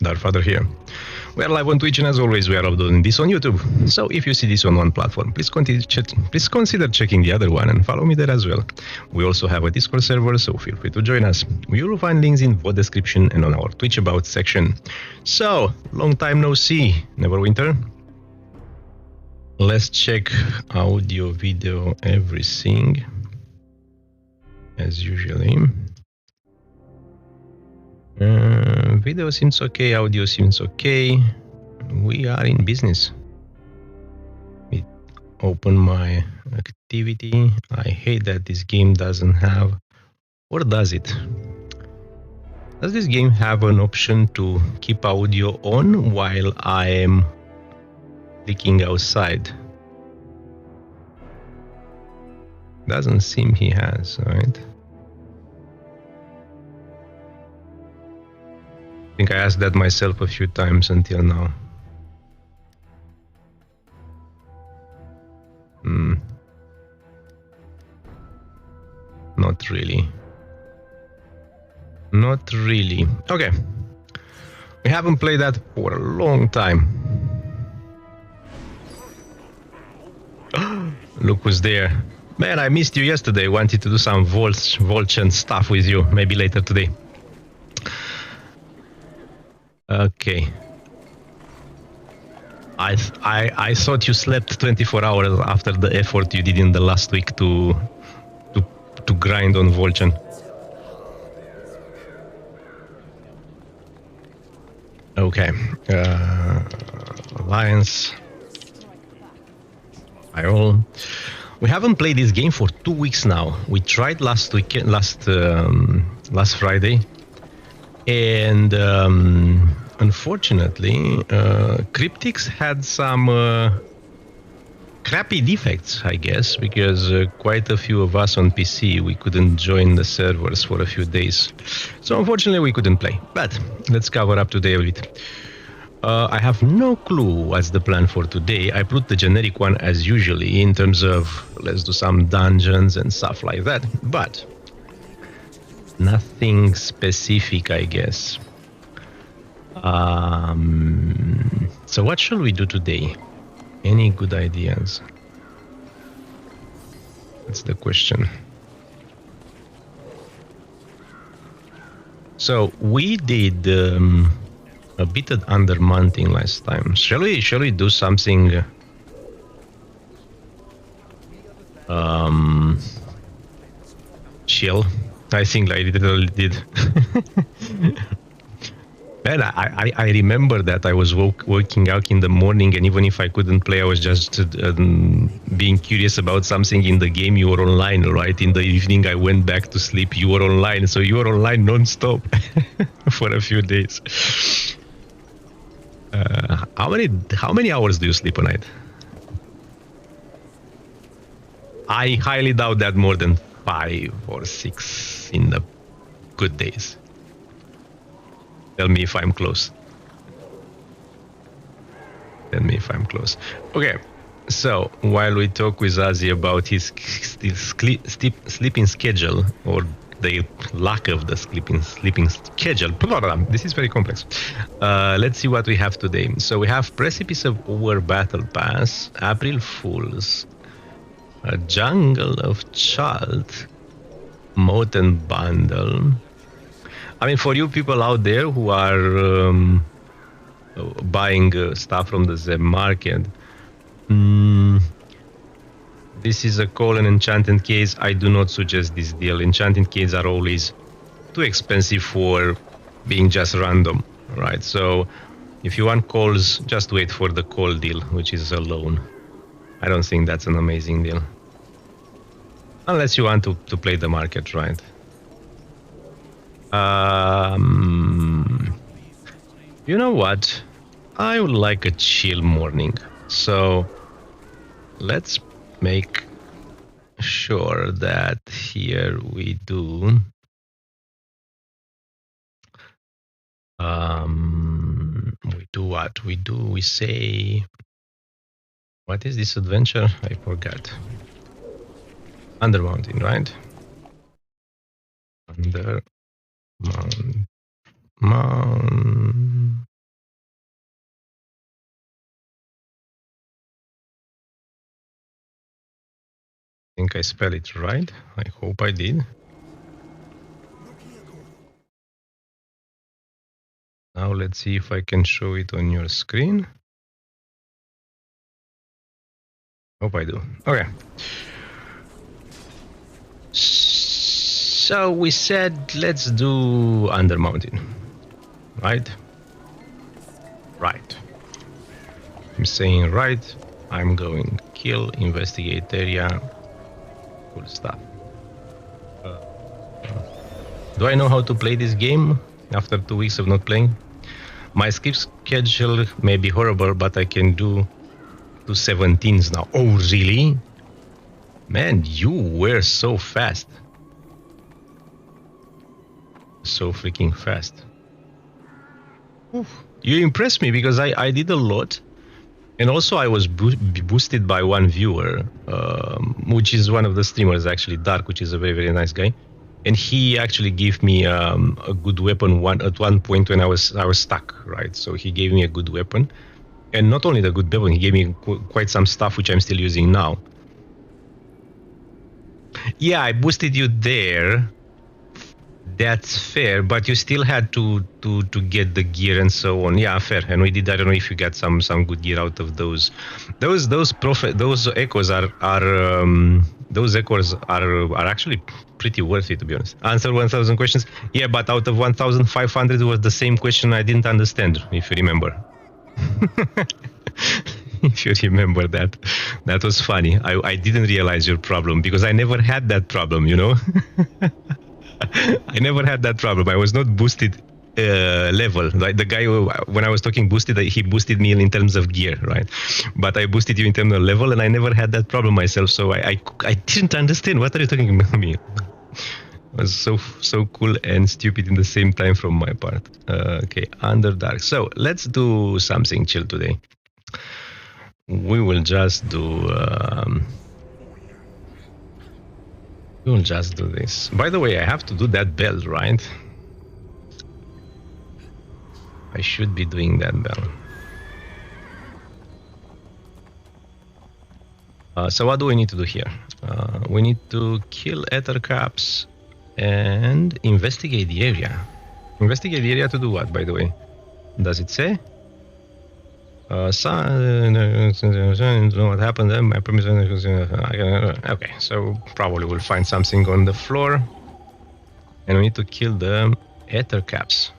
Darkfather here. We are live on Twitch, and as always, we are uploading this on YouTube. So if you see this on one platform, please consider checking the other one and follow me there as well. We also have a Discord server, so feel free to join us. You will find links in the description and on our Twitch About section. So, long time no see, Neverwinter. Let's check audio, video, everything, as usually. Video seems okay, audio seems okay. We are in business. It open my activity. I hate that this game doesn't have, or does it? Does this game have an option to keep audio on while I am clicking outside? Doesn't seem he has, right? I think I asked that myself a few times until now. Not really. Not really. Okay. We haven't played that for a long time. Look who's there. Man, I missed you yesterday. Wanted to do some Volchan stuff with you. Maybe later today. Okay. I thought you slept 24 hours after the effort you did in the last week to grind on Volchan. Okay. Alliance. We haven't played this game for 2 weeks now. We tried last Friday, and unfortunately, Cryptics had some crappy defects, I guess, because quite a few of us on PC, we couldn't join the servers for a few days. So unfortunately, we couldn't play. But let's cover up today a bit. I have no clue what's the plan for today. I put the generic one as usually in terms of let's do some dungeons and stuff like that. But nothing specific, I guess. So what shall we do today? Any good ideas? That's the question. So we did a bit of Undermountain last time. Shall we do something chill? I think I literally did. Man, I remember that I was waking up in the morning, and even if I couldn't play, I was just being curious about something in the game. You were online, right? In the evening, I went back to sleep. You were online, so you were online non-stop for a few days. How many hours do you sleep a night? I highly doubt that more than 5 or 6 in the good days. Tell me if I'm close. Tell me if I'm close. Okay, so while we talk with Ozzy about his sleeping schedule, or the lack of the sleeping schedule, this is very complex. Let's see what we have today. So we have Precipice of War Battle Pass, April Fools, a Jungle of Chalt, Moten Bundle. I mean, for you people out there who are buying stuff from the Zeb market, this is a call and enchanted case. I do not suggest this deal. Enchanted cases are always too expensive for being just random, right? So if you want calls, just wait for the call deal, which is a loan. I don't think that's an amazing deal. Unless you want to play the market, right? You know what? I would like a chill morning. So let's make sure that here we do what? We say, what is this adventure? I forgot. Undermountain, right? Undermountain. think I spell it right. I hope I did. Now let's see if I can show it on your screen. Hope I do. Okay. So we said let's do Undermountain, right? Right. I'm saying right. I'm going kill, investigate area, cool stuff. Do I know how to play this game after 2 weeks of not playing? My skip schedule may be horrible, but I can do 17s now. Oh, really? Man, you were so fast. So freaking fast. Oof. You impressed me because I did a lot. And also I was boosted by one viewer, which is one of the streamers actually, Dark, which is a very, very nice guy. And he actually gave me a good weapon at one point when I was stuck, right? So he gave me a good weapon. And not only the good weapon, he gave me quite some stuff which I'm still using now. Yeah, I boosted you there. That's fair, but you still had to get the gear and so on. Yeah, fair. And we did. I don't know if you got some good gear out of those. Those echoes are actually pretty worth it, to be honest. Answer 1,000 questions. Yeah, but out of 1,500 was the same question I didn't understand. If you remember. If you remember that was funny. I didn't realize your problem because I never had that problem, you know. I never had that problem. I was not boosted level. Like the guy who, when I was talking boosted, he boosted me in terms of gear, right? But I boosted you in terms of level, and I never had that problem myself. So I didn't understand. What are you talking about me? It was so cool and stupid in the same time from my part. Okay, Underdark. So let's do something chill today. We will just do. We'll just do this. By the way, I have to do that bell, right? I should be doing that bell. So what do we need to do here? We need to kill ether caps and investigate the area. Investigate the area to do what, by the way? Does it say? What happened then? My promise. Okay, so probably we'll find something on the floor. And we need to kill the ether caps.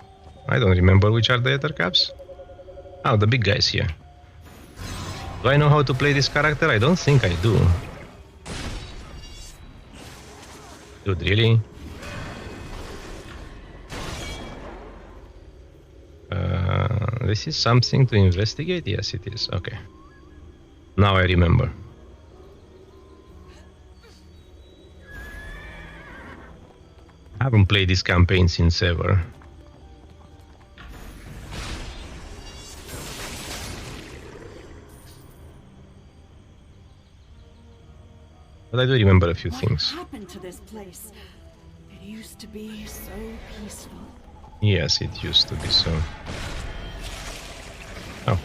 I don't remember which are the ether caps. Oh, the big guys here. Do I know how to play this character? I don't think I do. Dude, really? This is something to investigate? Yes, it is. Okay. Now I remember. I haven't played this campaign since ever. But I do remember a few things. What happened to this place? It used to be so peaceful. Yes, it used to be so. Oh.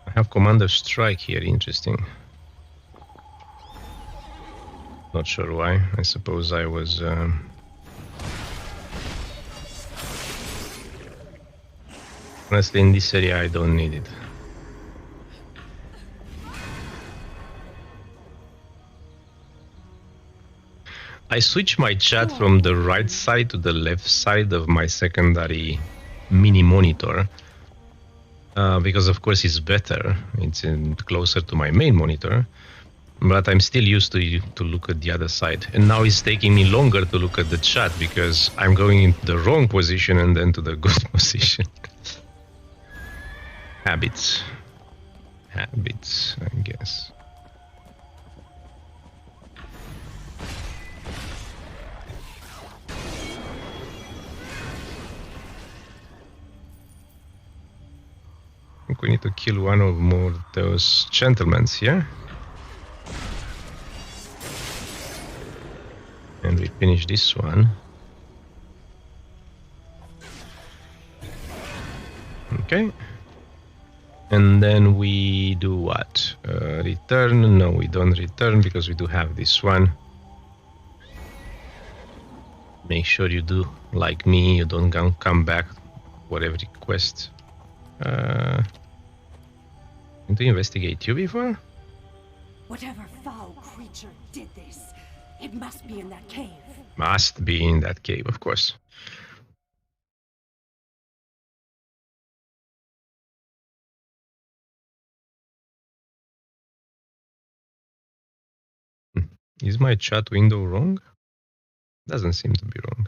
I have Commander Strike here, interesting. Not sure why. I suppose I was... Honestly, in this area I don't need it. I switch my chat from the right side to the left side of my secondary mini monitor because of course it's better. It's closer to my main monitor, but I'm still used to look at the other side. And now it's taking me longer to look at the chat because I'm going into the wrong position and then to the good position. Habits, I guess. I think we need to kill one of more of those gentlemen here. And we finish this one. Okay. And then we do what? Return. No, we don't return because we do have this one. Make sure you do like me. You don't come back for every quest. Need to investigate you before? Whatever foul creature did this, it must be in that cave. Must be in that cave, of course. Is my chat window wrong? Doesn't seem to be wrong.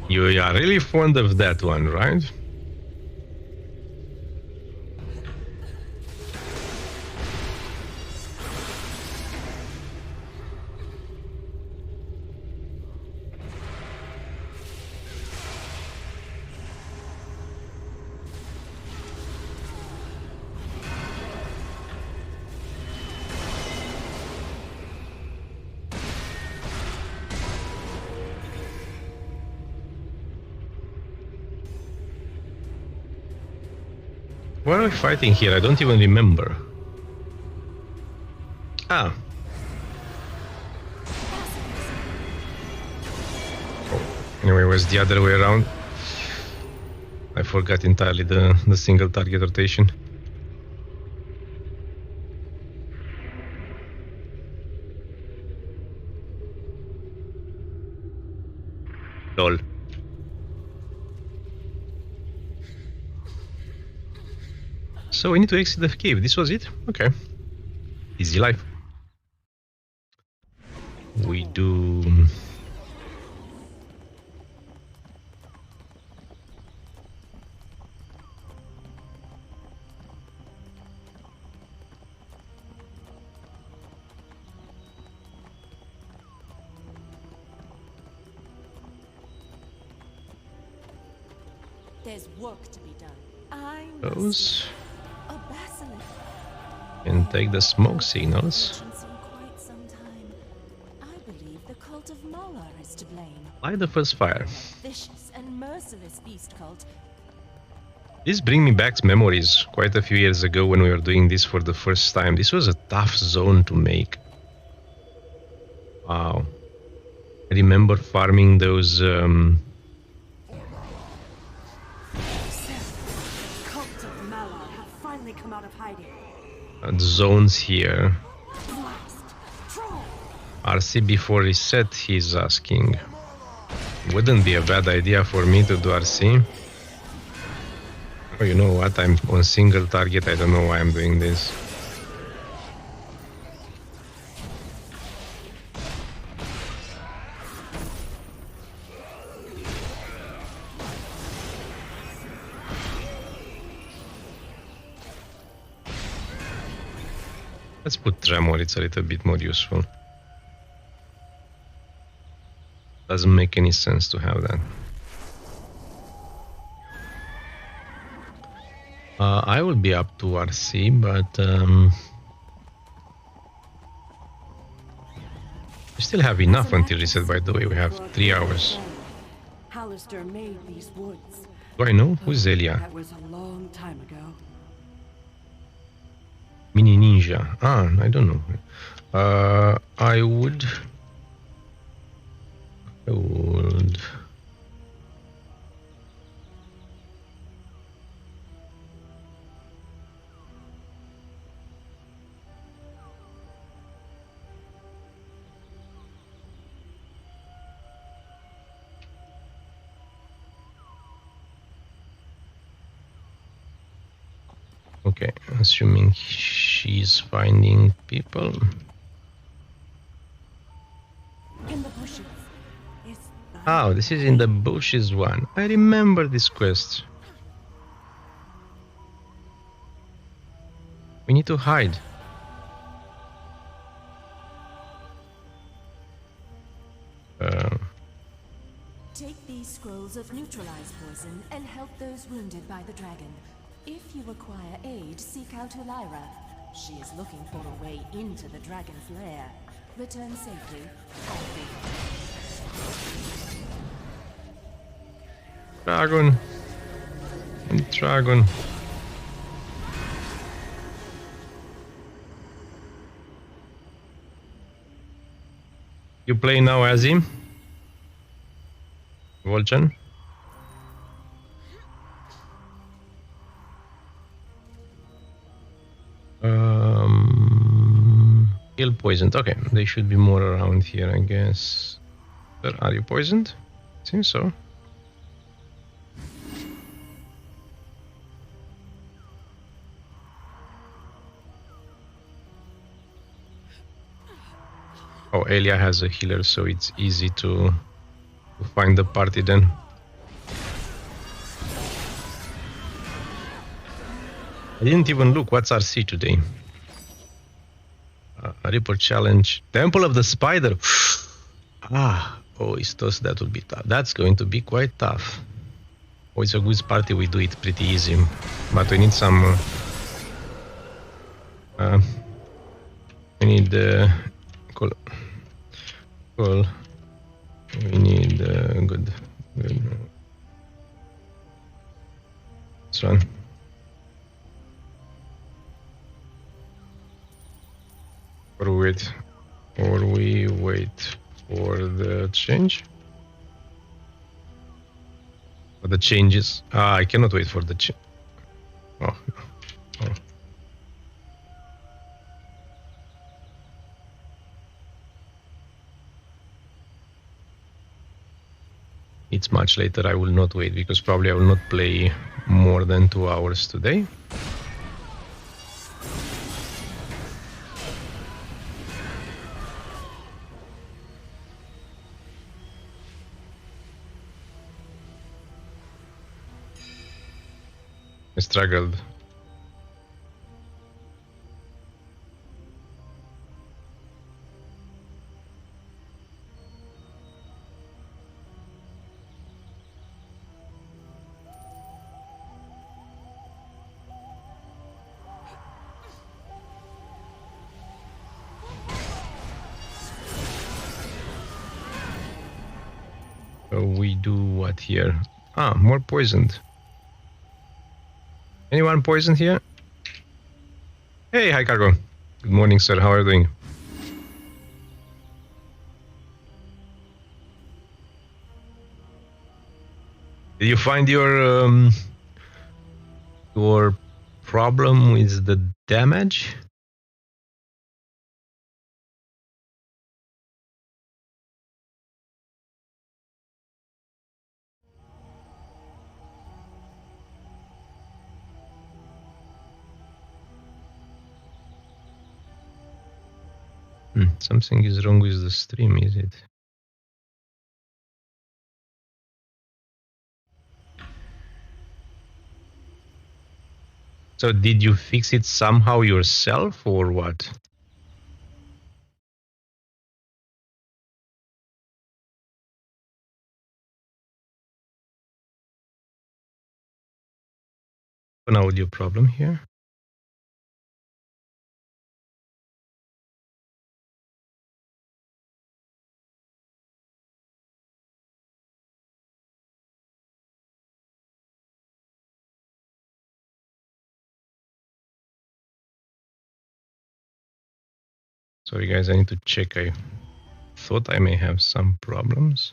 You are really fond of that one, right? What are we fighting here? I don't even remember. Ah. Oh, anyway, it was the other way around. I forgot entirely the single target rotation. Lol. So we need to exit the cave. This was it? Okay. Easy life. We do... There's work to be done. I Those... a basilisk. And take the smoke signals. In quite some time. I believe the cult of Moar is to blame. Light the first fire. Vicious and merciless beast cult. This brings me back to memories quite a few years ago when we were doing this for the first time. This was a tough zone to make. Wow. I remember farming those... Cult of Moar have finally come out of hiding. zones here. Blast. Troll. RC before reset, he's asking. Wouldn't be a bad idea for me to do RC. Oh, you know what? I'm on single target. I don't know why I'm doing this. Let's put Tremor, it's a little bit more useful. Doesn't make any sense to have that. I will be up to RC, but we still have enough until reset, by the way. We have 3 hours. Hallister made these woods. Do I know? Who's Zelia? That was a long time ago. Mini Ninja. Ah, I don't know. I would... Okay, assuming she's finding people. In the bushes. Oh, this is in the bushes one. I remember this quest. We need to hide. Take these scrolls of neutralized poison and help those wounded by the dragon. If you require aid, seek out Elira. She is looking for a way into the dragon's lair. Return safely. Dragon. Dragon. You play now as him? Volchan? Heal poisoned. Okay, they should be more around here, I guess. But are you poisoned? Seems so. Oh, Elia has a healer, so it's easy to find the party then. I didn't even look. What's RC today? Reaper challenge. Temple of the Spider. Oh, Istos, that would be tough. That's going to be quite tough. Oh, it's a good party. We do it pretty easy, but we need some. We need cool. Cool. We need good. This one. Or we wait for the change. For the changes. I cannot wait for the change. Oh. It's much later. I will not wait because probably I will not play more than 2 hours today. I struggled. So we do what here? More poisoned. Anyone poisoned here? Hey, hi Cargo. Good morning, sir. How are you doing? Did you find your problem with the damage? Something is wrong with the stream, is it? So did you fix it somehow yourself or what? An audio problem here. Sorry guys, I need to check. I thought I may have some problems.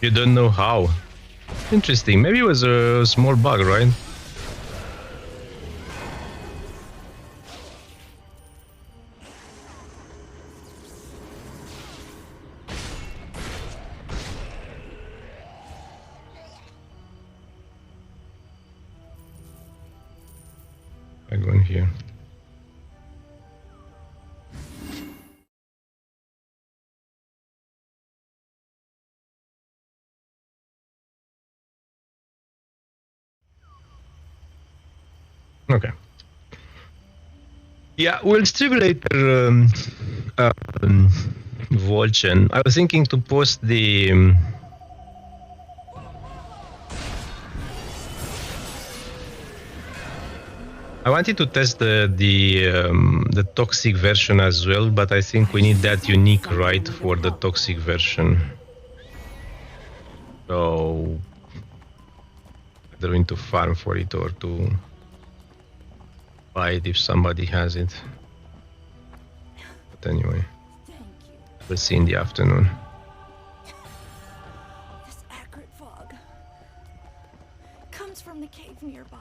You don't know how. Interesting. Maybe it was a small bug, right? I go in here. Okay. Yeah, we'll stream later, Volchen. I was thinking to post the... I wanted to test the toxic version as well, but I think we need that unique right for the toxic version. So either we need to farm for it or to buy it if somebody has it. But anyway, we'll see in the afternoon. This acrid fog comes from the cave nearby.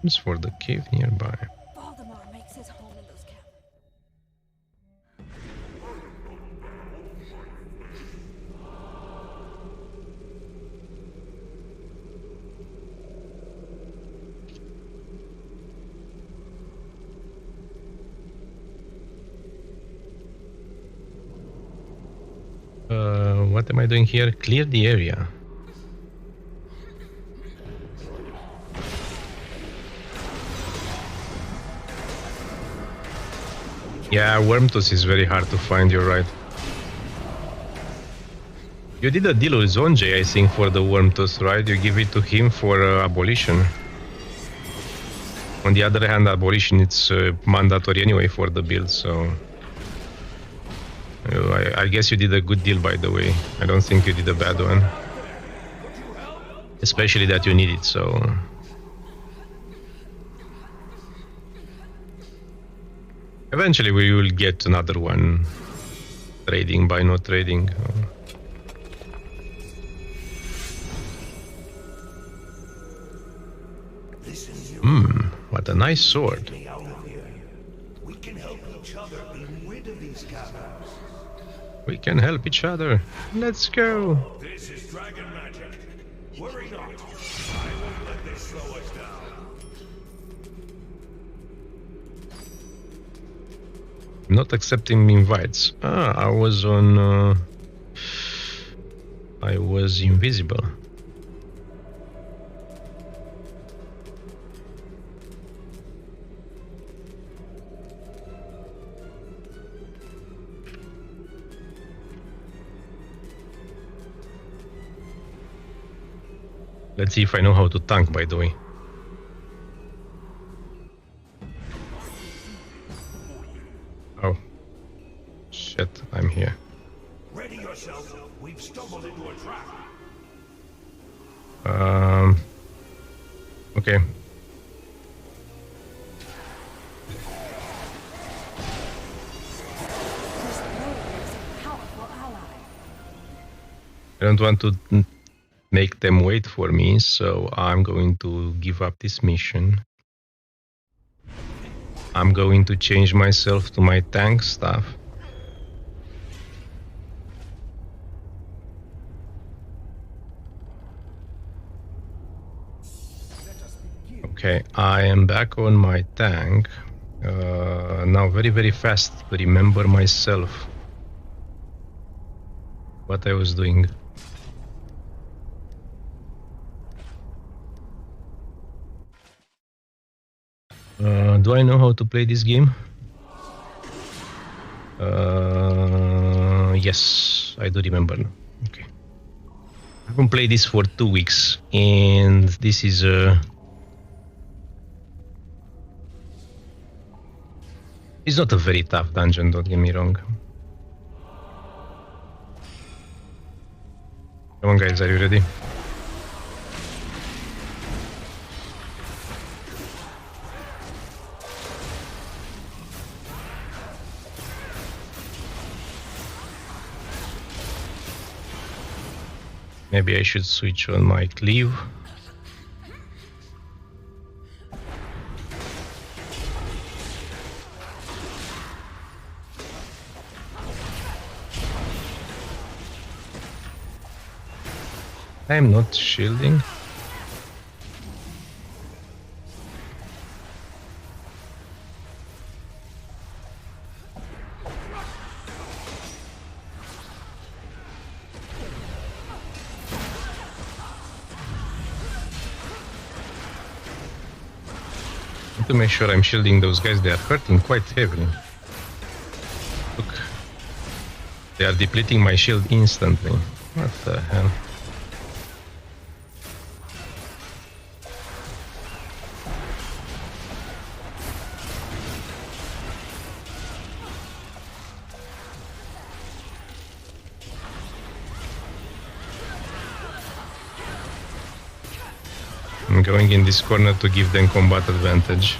It's for the cave nearby. Voldemort makes his home in those caverns. What am I doing here? Clear the area. Yeah, Wormtooth is very hard to find, you're right. You did a deal with Zonjay, I think, for the Wormtooth, right? You give it to him for abolition. On the other hand, abolition, it's mandatory anyway for the build, so... I guess you did a good deal, by the way. I don't think you did a bad one. Especially that you need it, so... Eventually we will get another one. Trading by not trading. What a nice sword. We can help each other be rid of these caverns. We can help each other. Let's go. This is dragon magic. Worry not. I won't let this slow us down. Not accepting invites. I was on... I was invisible. Let's see if I know how to tank, by the way. Oh. Shit, I'm here. Ready yourself. We've stumbled into a trap. Okay. This lord is a powerful ally. I don't want to make them wait for me, so I'm going to give up this mission. I'm going to change myself to my tank stuff. Okay, I am back on my tank. Now very fast to remember myself what I was doing. Do I know how to play this game? Yes, I do remember. Okay. I haven't played this for 2 weeks, and this is it's not a very tough dungeon, don't get me wrong. Come on guys, are you ready? Maybe I should switch on my cleave. I'm not shielding. Need to make sure I'm shielding those guys. They are hurting quite heavily. Look. They are depleting my shield instantly. What the hell? I'm going in this corner to give them combat advantage.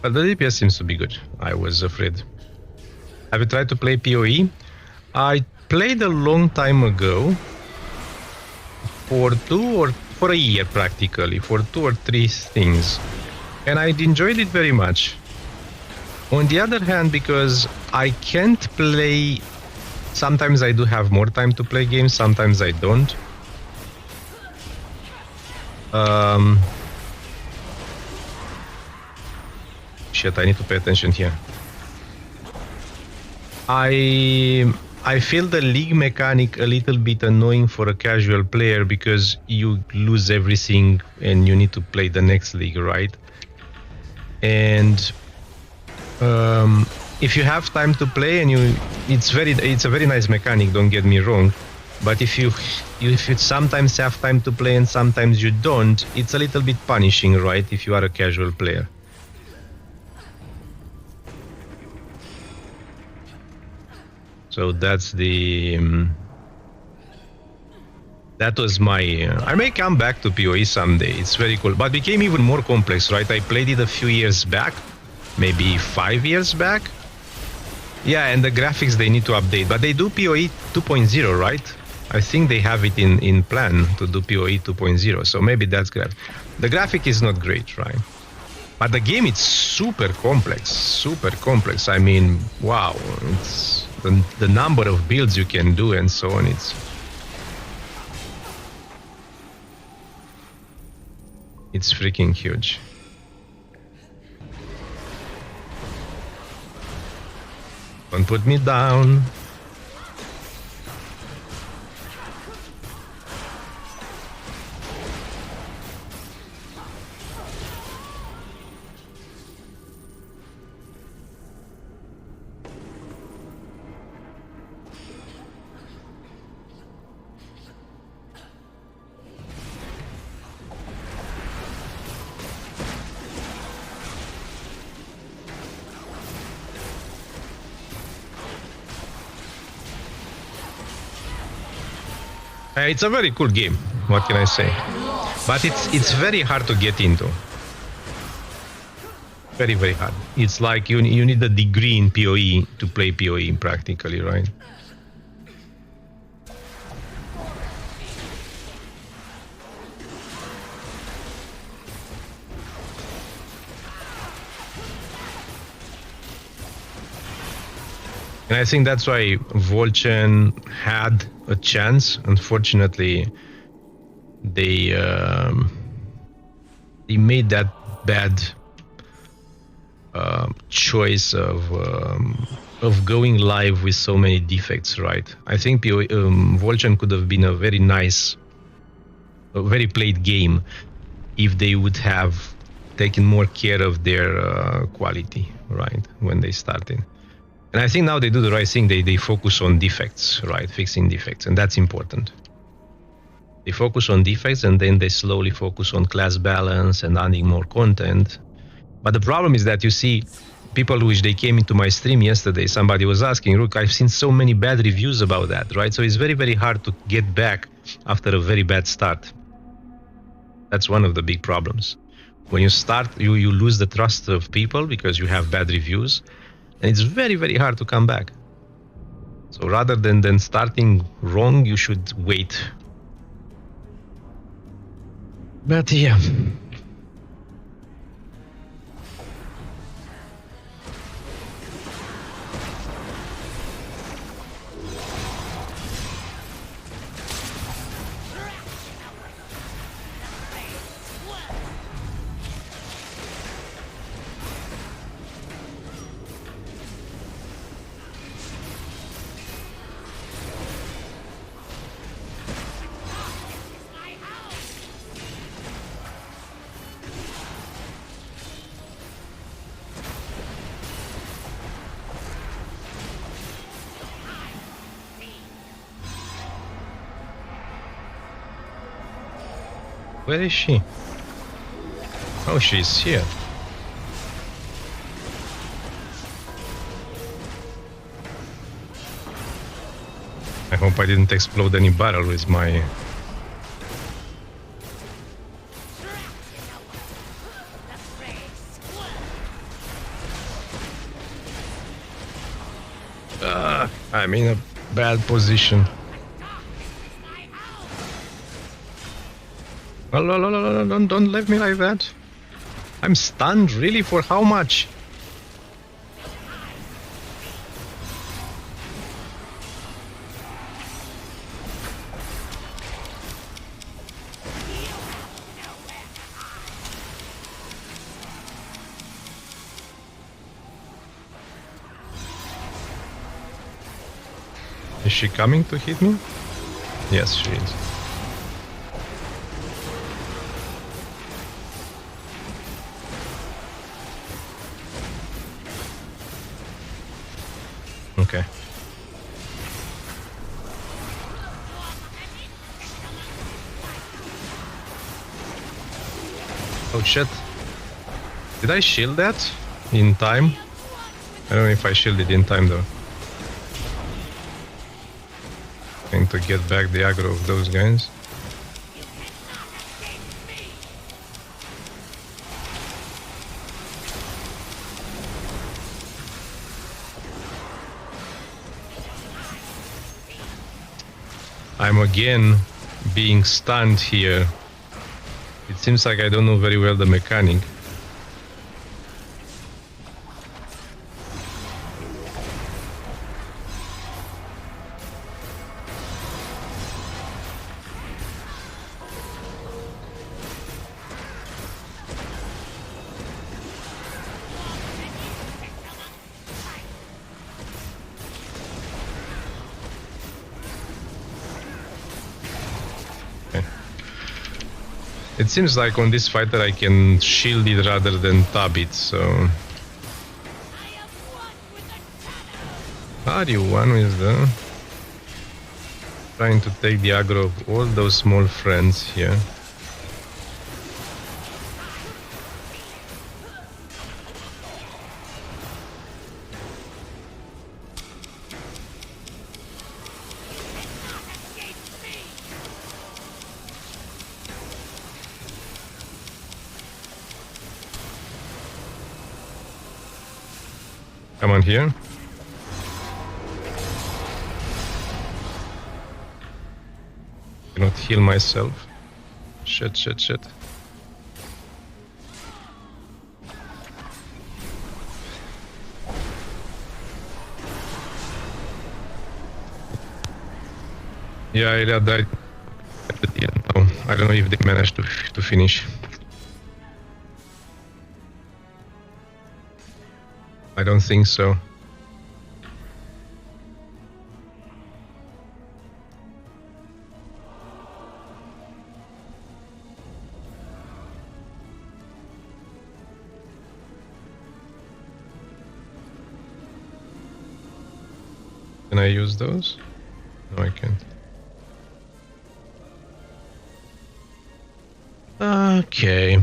But the DPS seems to be good. I was afraid. Have you tried to play PoE? I played a long time ago. For a year practically. For 2 or 3 things. And I enjoyed it very much. On the other hand, because I can't play... Sometimes I do have more time to play games, sometimes I don't. Shit, I need to pay attention here. I feel the league mechanic a little bit annoying for a casual player because you lose everything and you need to play the next league, right? And if you have time to play and it's a very nice mechanic, don't get me wrong. But if you sometimes have time to play and sometimes you don't, it's a little bit punishing, right? If you are a casual player. So that's the... that was my... I may come back to PoE someday. It's very cool. But it became even more complex, right? I played it a few years back. Maybe 5 years back. Yeah, and the graphics they need to update. But they do PoE 2.0, right? I think they have it in plan to do PoE 2.0. So maybe that's great. The graphic is not great, right? But the game is super complex. Super complex. I mean, wow. It's... The number of builds you can do and so on, it's freaking huge. Don't put me down. It's a very cool game, what can I say? But it's very hard to get into. Very, very hard. It's like you need a degree in PoE to play PoE practically, right? And I think that's why Volchen had a chance. Unfortunately, they made that bad choice of going live with so many defects, right? I think Volchen could have been a very nice, a very played game if they would have taken more care of their quality, right, when they started. And I think now they do the right thing. They focus on defects, right? Fixing defects, and that's important. They focus on defects, and then they slowly focus on class balance and adding more content. But the problem is that you see people which they came into my stream yesterday, somebody was asking, look, I've seen so many bad reviews about that, right? So it's very, very hard to get back after a very bad start. That's one of the big problems. When you start, you lose the trust of people because you have bad reviews. And it's very, very hard to come back. So rather than starting wrong, you should wait. But yeah. Where is she? Oh, she's here. I hope I didn't explode any barrel with my... I'm in a bad position. Oh, no, don't leave me like that. I'm stunned, really? For how much? Is she coming to hit me? Yes, she is. Okay. Oh shit. Did I shield that in time? I don't know if I shielded in time though. Trying to get back the aggro of those guys. I'm again being stunned here. It seems like I don't know very well the mechanic. It seems like on this fighter I can shield it rather than tab it, so... Are you one with the... Trying to take the aggro of all those small friends here. Come on here. Cannot heal myself. Shit. Yeah, Ilya died at the end now. I don't know if they managed to finish. I don't think so. Can I use those? No, I can't. Okay.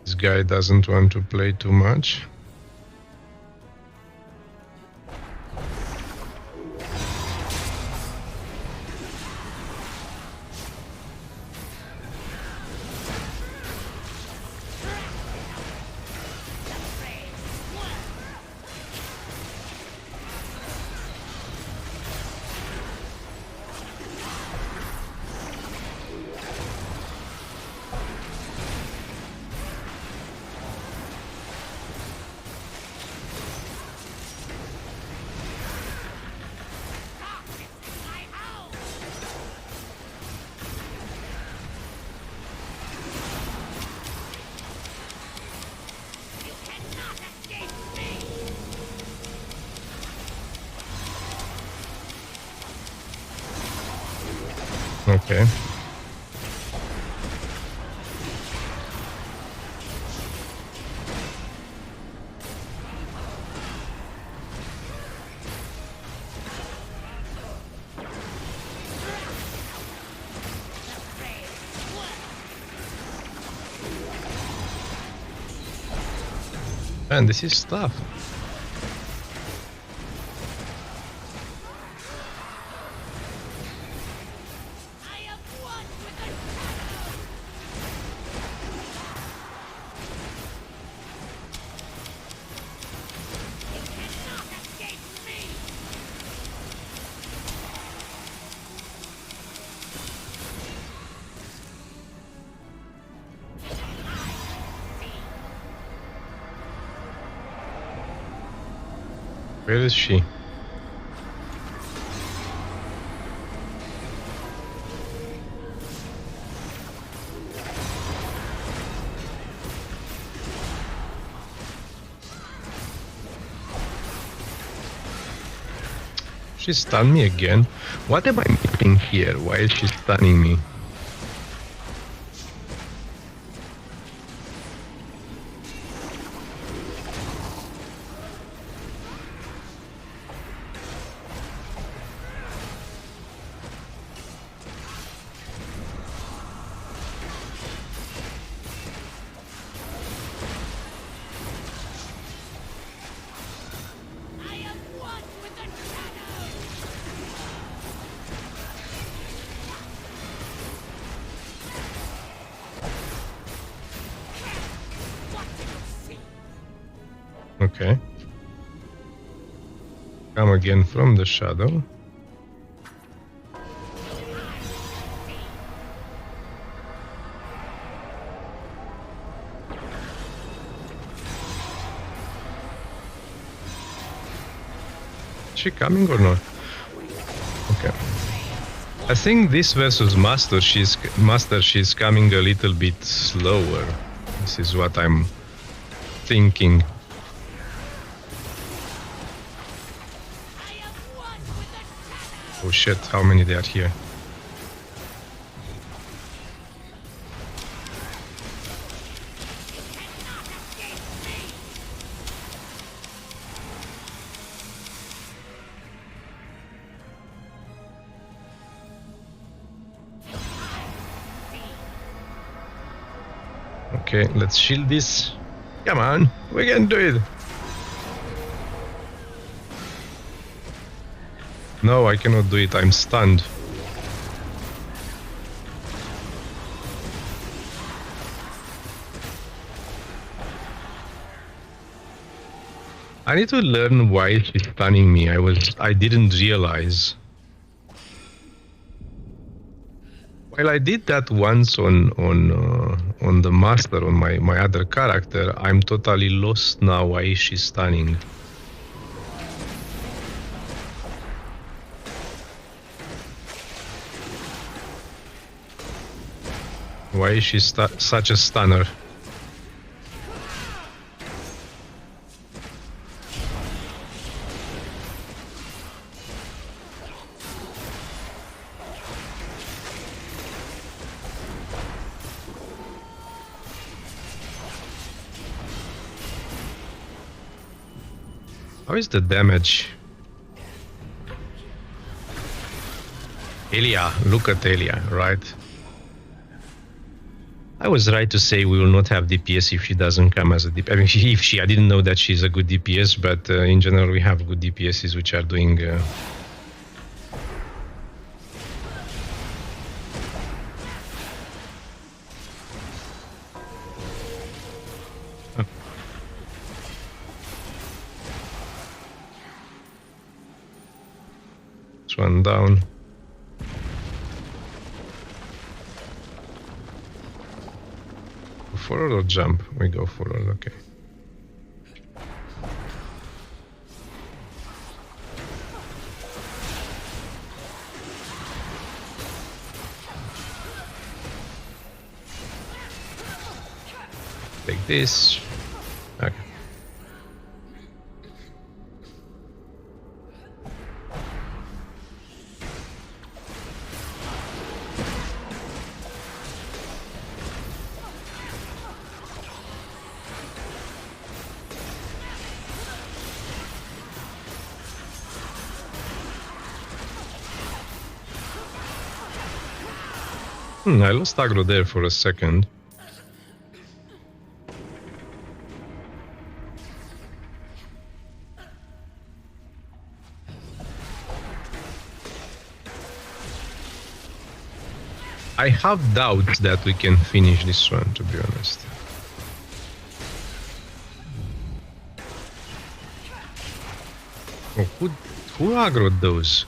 This guy doesn't want to play too much. Okay. Man, this is tough. Where is she? She stunned me again. What am I missing here? Why is she stunning me? Okay. Come again from the shadow. Is she coming or not? Okay. I think this versus Master, she's coming a little bit slower. This is what I'm thinking. Oh shit, how many there are here? Okay, let's shield this. Come on, we can do it. No, I cannot do it, I'm stunned. I need to learn why she's stunning me. I didn't realize. Well, I did that once on the master, on my other character. I'm totally lost now. Why is she stunning? Why is she such a stunner? How is the damage? Elia, look at Elia, right? I was right to say we will not have DPS if she doesn't come as a DPS. I mean, I didn't know that she's a good DPS, but in general we have good DPSs which are doing... This one down. Forward or jump? We go forward, okay. Take this. Okay. I lost aggro there for a second. I have doubts that we can finish this one, to be honest. Oh, who aggroed those?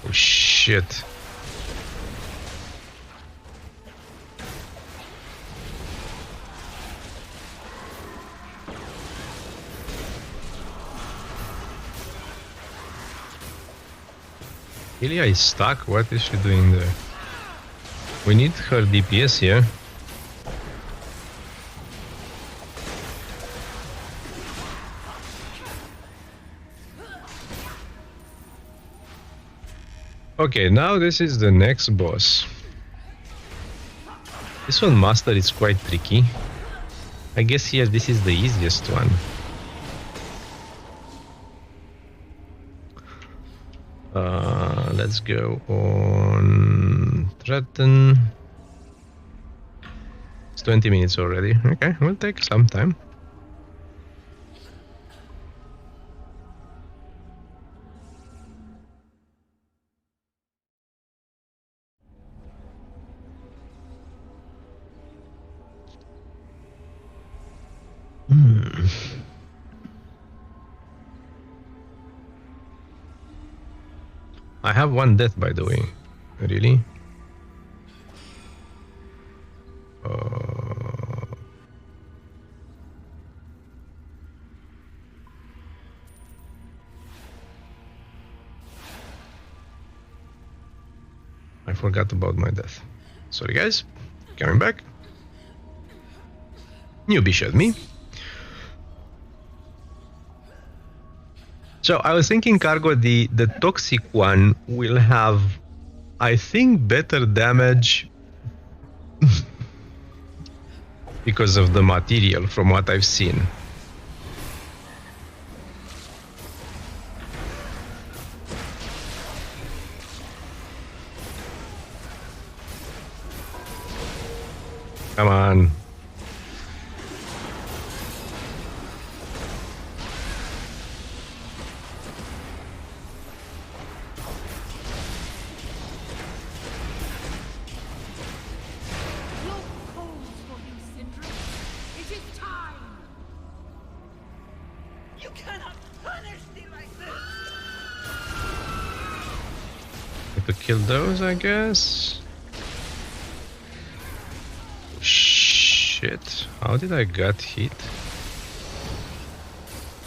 Oh shit. Ilya is stuck? What is she doing there? We need her DPS here. Okay, now this is the next boss. This one, Master, is quite tricky. I guess here this is the easiest one. Let's go on Threaten. It's 20 minutes already. Okay, will take some time. I have one death, by the way. Really? I forgot about my death. Sorry, guys. Coming back. Newbie shot me. So I was thinking, Cargo, the toxic one will have, I think, better damage because of the material from what I've seen. Come on. To kill those, I guess. Shit, how did I get hit?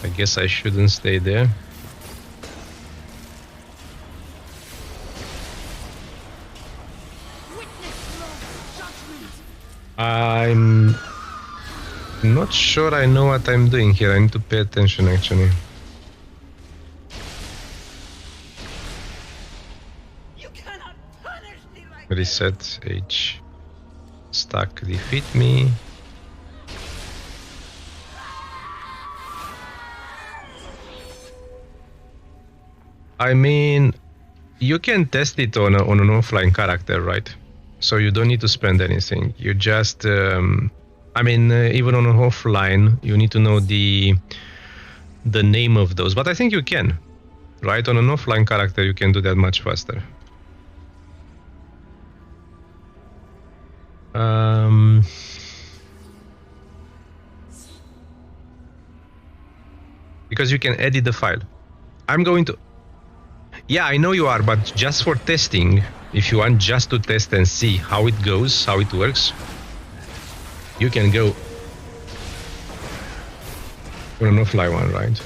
I guess I shouldn't stay there. I'm not sure I know what I'm doing here. I need to pay attention, actually. Reset H. Stack defeat me. I mean, you can test it on an offline character, right? So you don't need to spend anything. You just, I mean, even on an offline, you need to know the name of those. But I think you can, right? On an offline character, you can do that much faster. Because you can edit the file. I'm going to... Yeah, I know you are, but just for testing, if you want just to test and see how it goes, how it works, you can go for an offline one, right?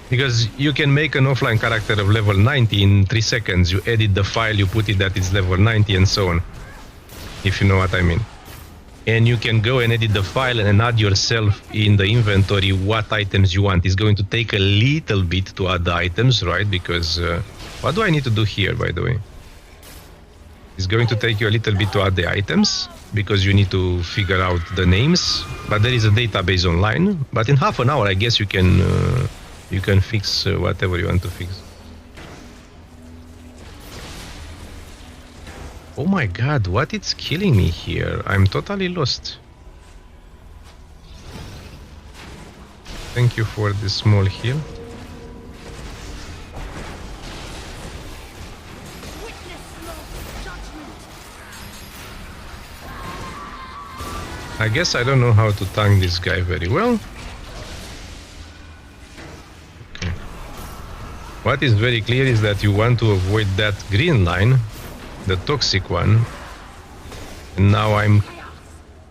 Because you can make an offline character of level 90 in 3 seconds. You edit the file, you put it that it's level 90 and so on. If you know what I mean. and you can go and edit the file and add yourself in the inventory what items you want. It's going to take a little bit to add the items, right? Because what do I need to do here, by the way? It's going to take you a little bit to add the items because you need to figure out the names, but there is a database online. But in half an hour, I guess you can fix whatever you want to fix. Oh my god, what is killing me here? I'm totally lost. Thank you for this small heal. I guess I don't know how to tank this guy very well. Okay. What is very clear is that you want to avoid that green line, the toxic one. And now I'm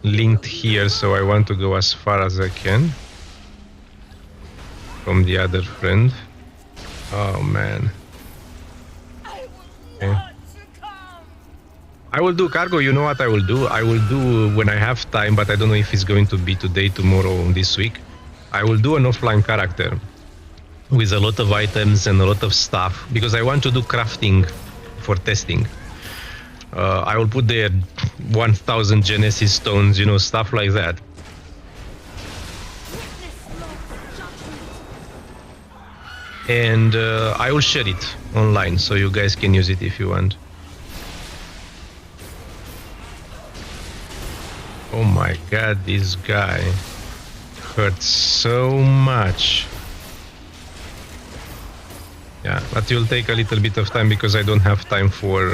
linked here, so I want to go as far as I can from the other friend. Oh man. Okay. I will do cargo. You know what I will do? I will do when I have time, but I don't know if it's going to be today, tomorrow, this week. I will do an offline character with a lot of items and a lot of stuff because I want to do crafting for testing. I will put there 1000 Genesis stones, you know, stuff like that. And I will share it online so you guys can use it if you want. Oh my god, this guy hurts so much. Yeah, but it will take a little bit of time because I don't have time for...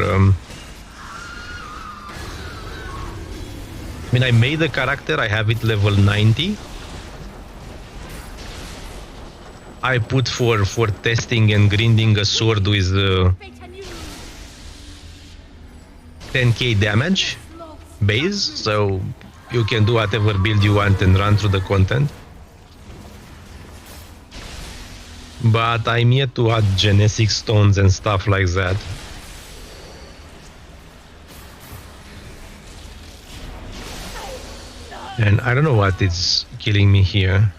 I mean, I made the character, I have it level 90. I put for testing and grinding a sword with 10k damage base, so you can do whatever build you want and run through the content. But I'm yet to add genetic stones and stuff like that. And I don't know what is killing me here.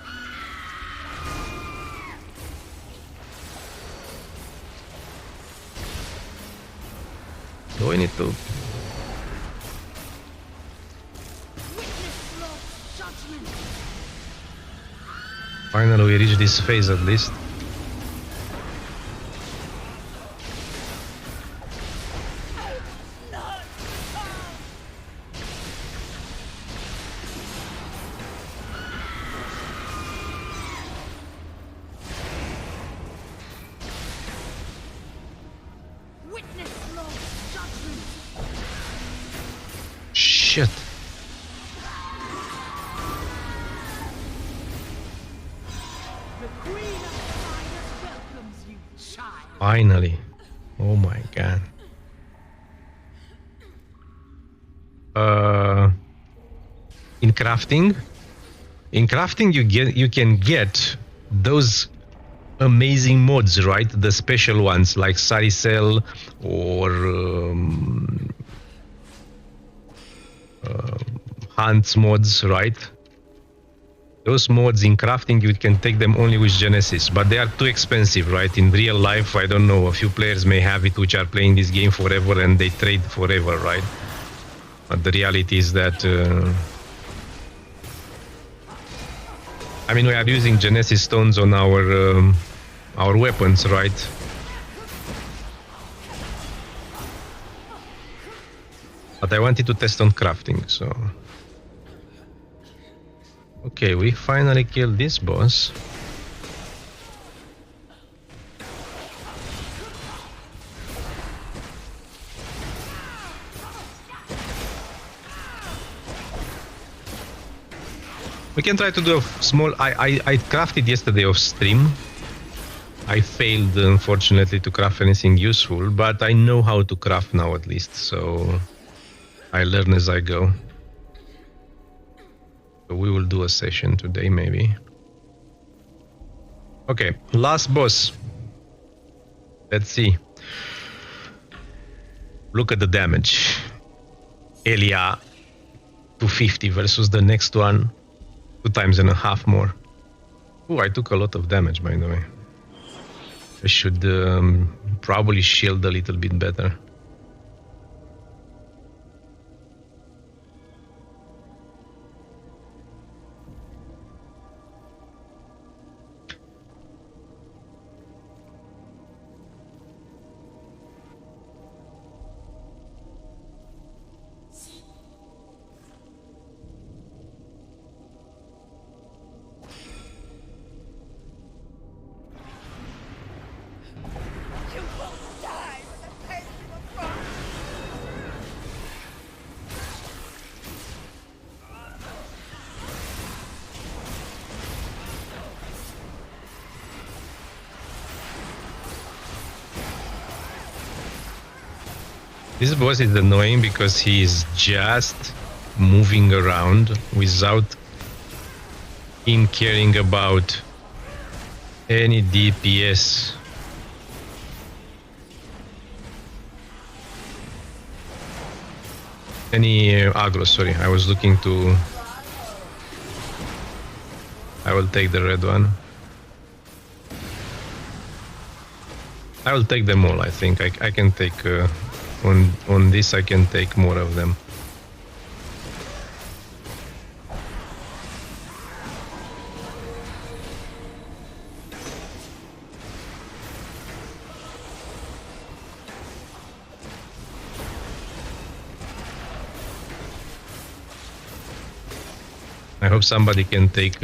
Do I need to... Finally, we reach this phase at least. Shit. Finally. Oh my god. In crafting you can get those amazing mods, right? The special ones like Saricel or Hunt's mods, right? Those mods in crafting, you can take them only with Genesis, but they are too expensive, right? In real life, I don't know, a few players may have it which are playing this game forever and they trade forever, right? But the reality is that I mean, we are using Genesis stones on our weapons, right? But I wanted to test on crafting, so... Okay, we finally killed this boss. We can try to do a small... I crafted yesterday off stream. I failed, unfortunately, to craft anything useful, but I know how to craft now at least, so I learn as I go. So we will do a session today, maybe. Okay, last boss. Let's see. Look at the damage. Elia to 250 versus the next one 2.5 times more. Oh, I took a lot of damage, by the way. I should probably shield a little bit better. You will die with the taste of a frog. This boss is annoying because he is just moving around without him caring about any DPS. Any aggro, sorry. I was looking to... I will take the red one. I will take them all, I think. I can take... on this I can take more of them. I hope somebody can take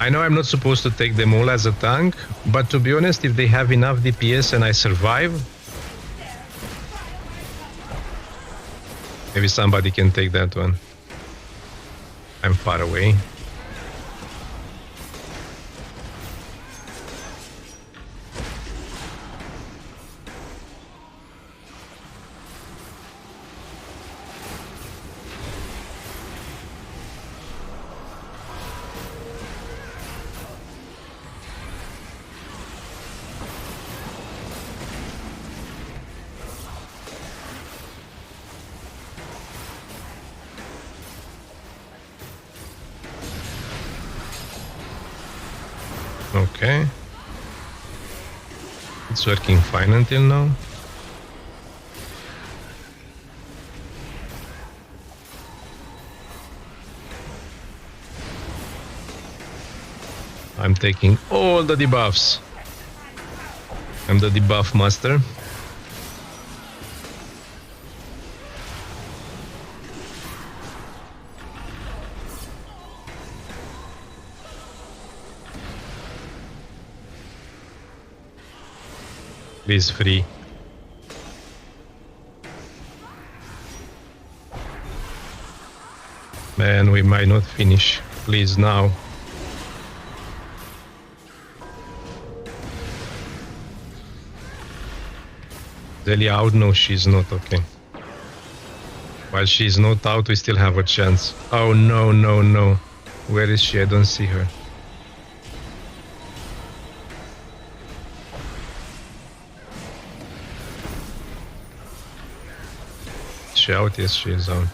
I know I'm not supposed to take them all as a tank, but to be honest, if they have enough DPS and I survive, maybe somebody can take that one. I'm far away. Okay. It's working fine until now. I'm taking all the debuffs. I'm the debuff master. Please free. Man, we might not finish. Please now. Zelia out? No, she's not. Okay. While she's not out, we still have a chance. Oh no, no, no. Where is she? I don't see her. She out? Yes, she is out.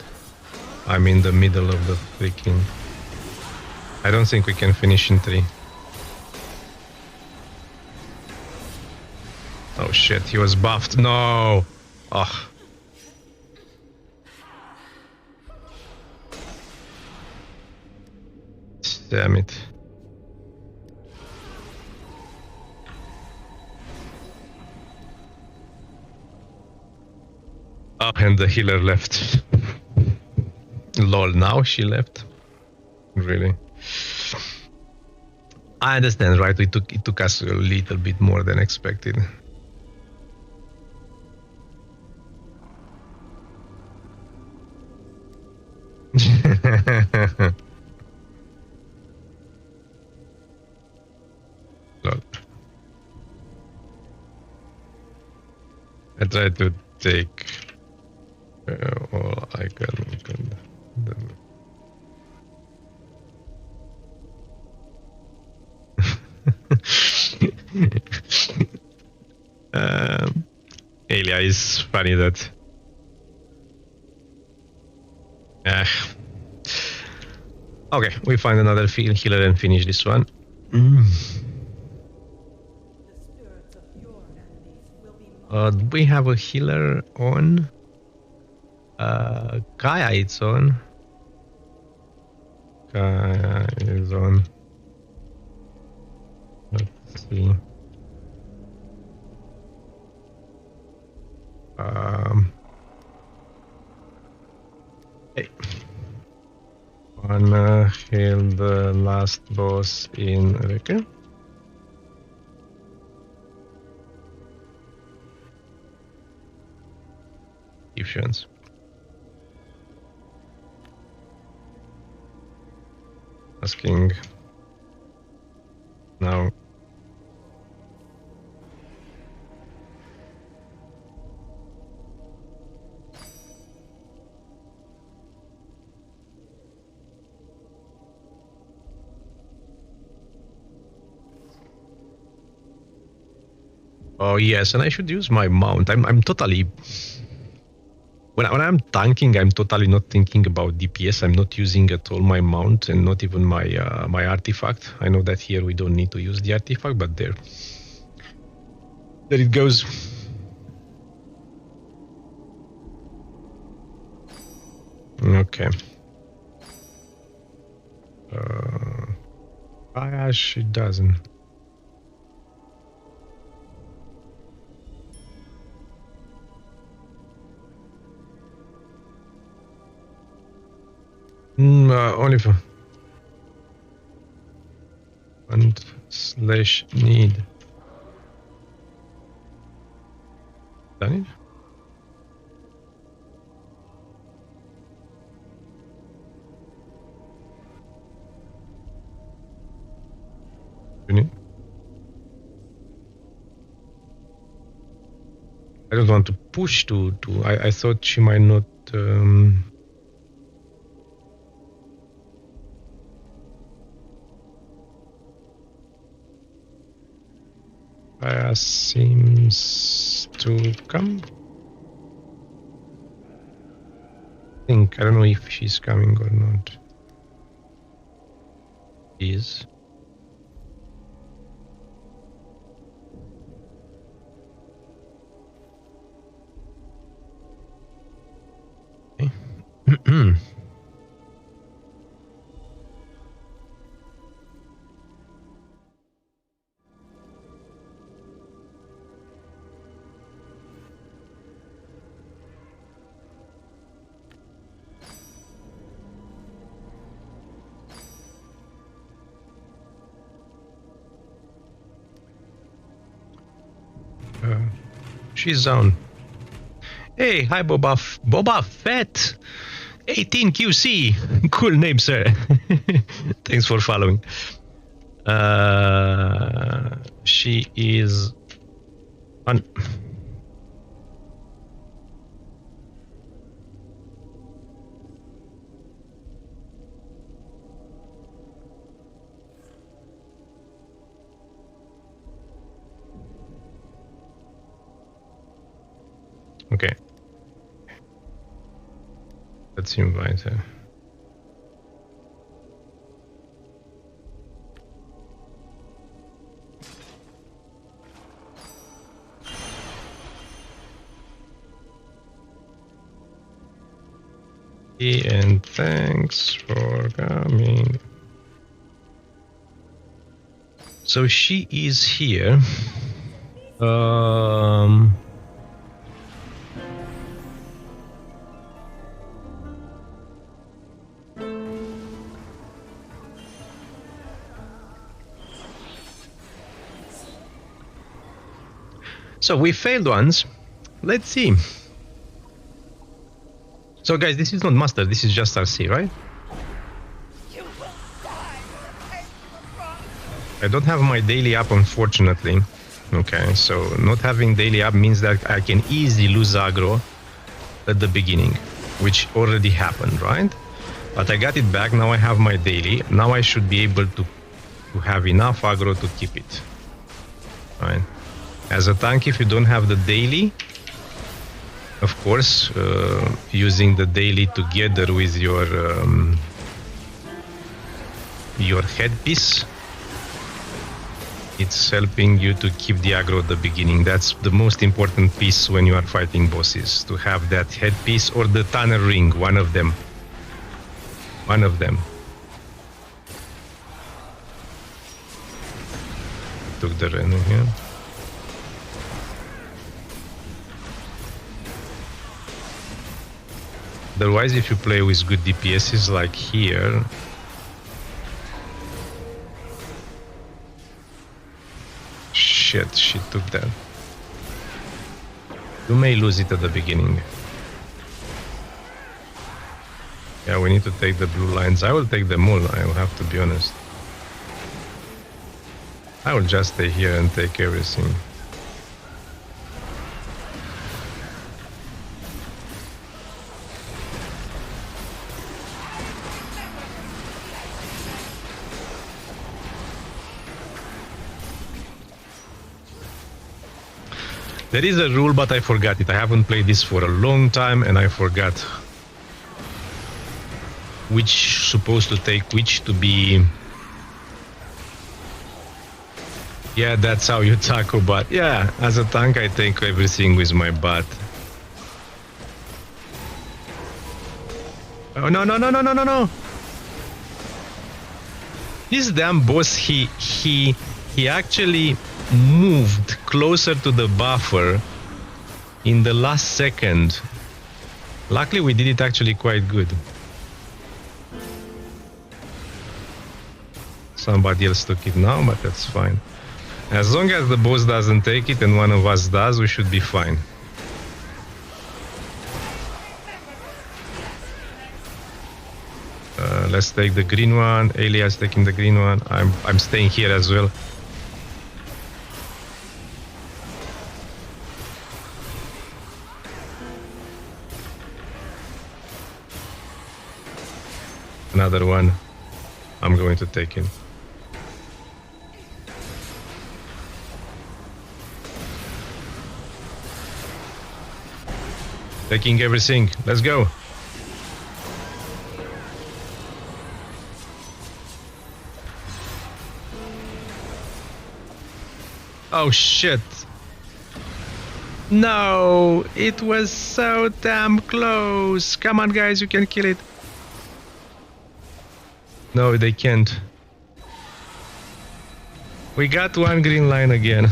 I'm in the middle of the freaking... I don't think we can finish in 3. Oh shit, he was buffed. No! Ugh. Damn it. Oh, and the healer left. Lol, now she left? Really? I understand, right? It took us a little bit more than expected. Lol. I tried to take all I can. Elia is funny that. Okay, we find another field healer and finish this one. We have a healer on. Kaya it's on. Kaya is on. Let's see. Hey. Wanna heal the last boss in Reke? Efficiency. Asking now. Oh yes, and I should use my mount. I'm totally when I'm tanking, I'm totally not thinking about DPS. I'm not using at all my mount and not even my my artifact. I know that here we don't need to use the artifact, but there it goes. Okay. Gosh, it doesn't. Only for /need. Done it? I don't want to push to I thought she might not seems to come. I don't know if she's coming or not. She is. Okay. She's on. Hey, hi Boba Fett. 18 QC. Cool name, sir. Thanks for following. She is on. Okay. Let's invite her. And thanks for coming. So she is here. So we failed once. Let's see. So guys, this is not master, this is just RC, right? You will die with the pain you were promised. I don't have my daily up, unfortunately. Okay, so not having daily up means that I can easily lose aggro at the beginning, which already happened, right? But I got it back, now I have my daily. Now I should be able to to have enough aggro to keep it. Right. As a tank, if you don't have the daily, of course, using the daily together with your headpiece, it's helping you to keep the aggro at the beginning. That's the most important piece when you are fighting bosses, to have that headpiece or the tunnel ring, one of them. One of them. Took the random here. Otherwise, if you play with good DPSs like here, shit, she took that. You may lose it at the beginning. Yeah, we need to take the blue lines. I will take them all, I will have to be honest. I will just stay here and take everything. There is a rule, but I forgot it. I haven't played this for a long time and I forgot which supposed to take which to be. Yeah, that's how you tackle bot. Yeah, as a tank I take everything with my bot. Oh no no no no no no no! This damn boss, he actually moved closer to the buffer in the last second. Luckily we did it actually quite good. Somebody else took it now, but that's fine. As long as the boss doesn't take it and one of us does, we should be fine. Let's take the green one. Elia's taking the green one. I'm staying here as well. Another one. I'm going to take him. Taking everything. Let's go. Oh shit. No, it was so damn close. Come on guys, you can kill it. No, they can't. We got one green line again.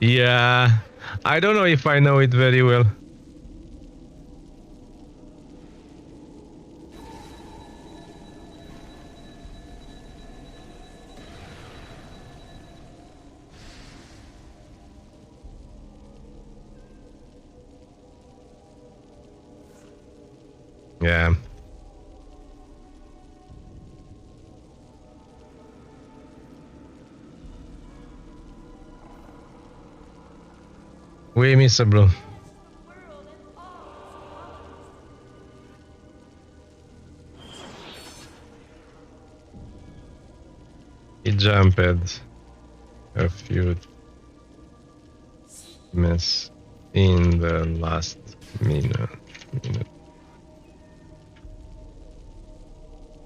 Yeah, I don't know if I know it very well. Yeah. We miss a bro. He jumped a few mess in the last minute.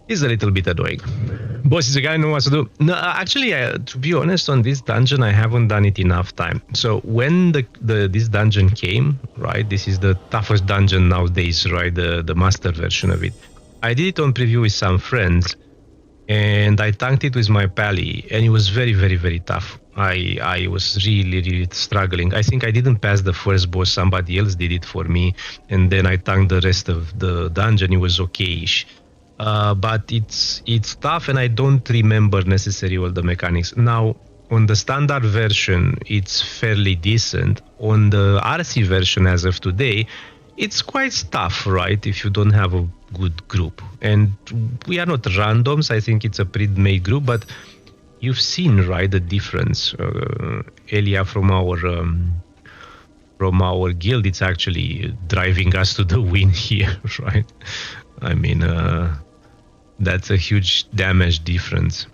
Is a little bit annoying. Boss is a guy who knows what to do. No, actually, to be honest, on this dungeon, I haven't done it enough time. So when this dungeon came, right, this is the toughest dungeon nowadays, right, the master version of it. I did it on preview with some friends, and I tanked it with my pally, and it was very, very, very tough. I was really, really struggling. I think I didn't pass the first boss. Somebody else did it for me, and then I tanked the rest of the dungeon. It was okay-ish. But it's tough, and I don't remember necessarily all the mechanics. Now, on the standard version, it's fairly decent. On the RC version, as of today, it's quite tough, right? If you don't have a good group. And we are not randoms. I think it's a pre-made group, but you've seen, right, the difference. Elia from our from our guild, it's actually driving us to the win here, right? I mean, that's a huge damage difference.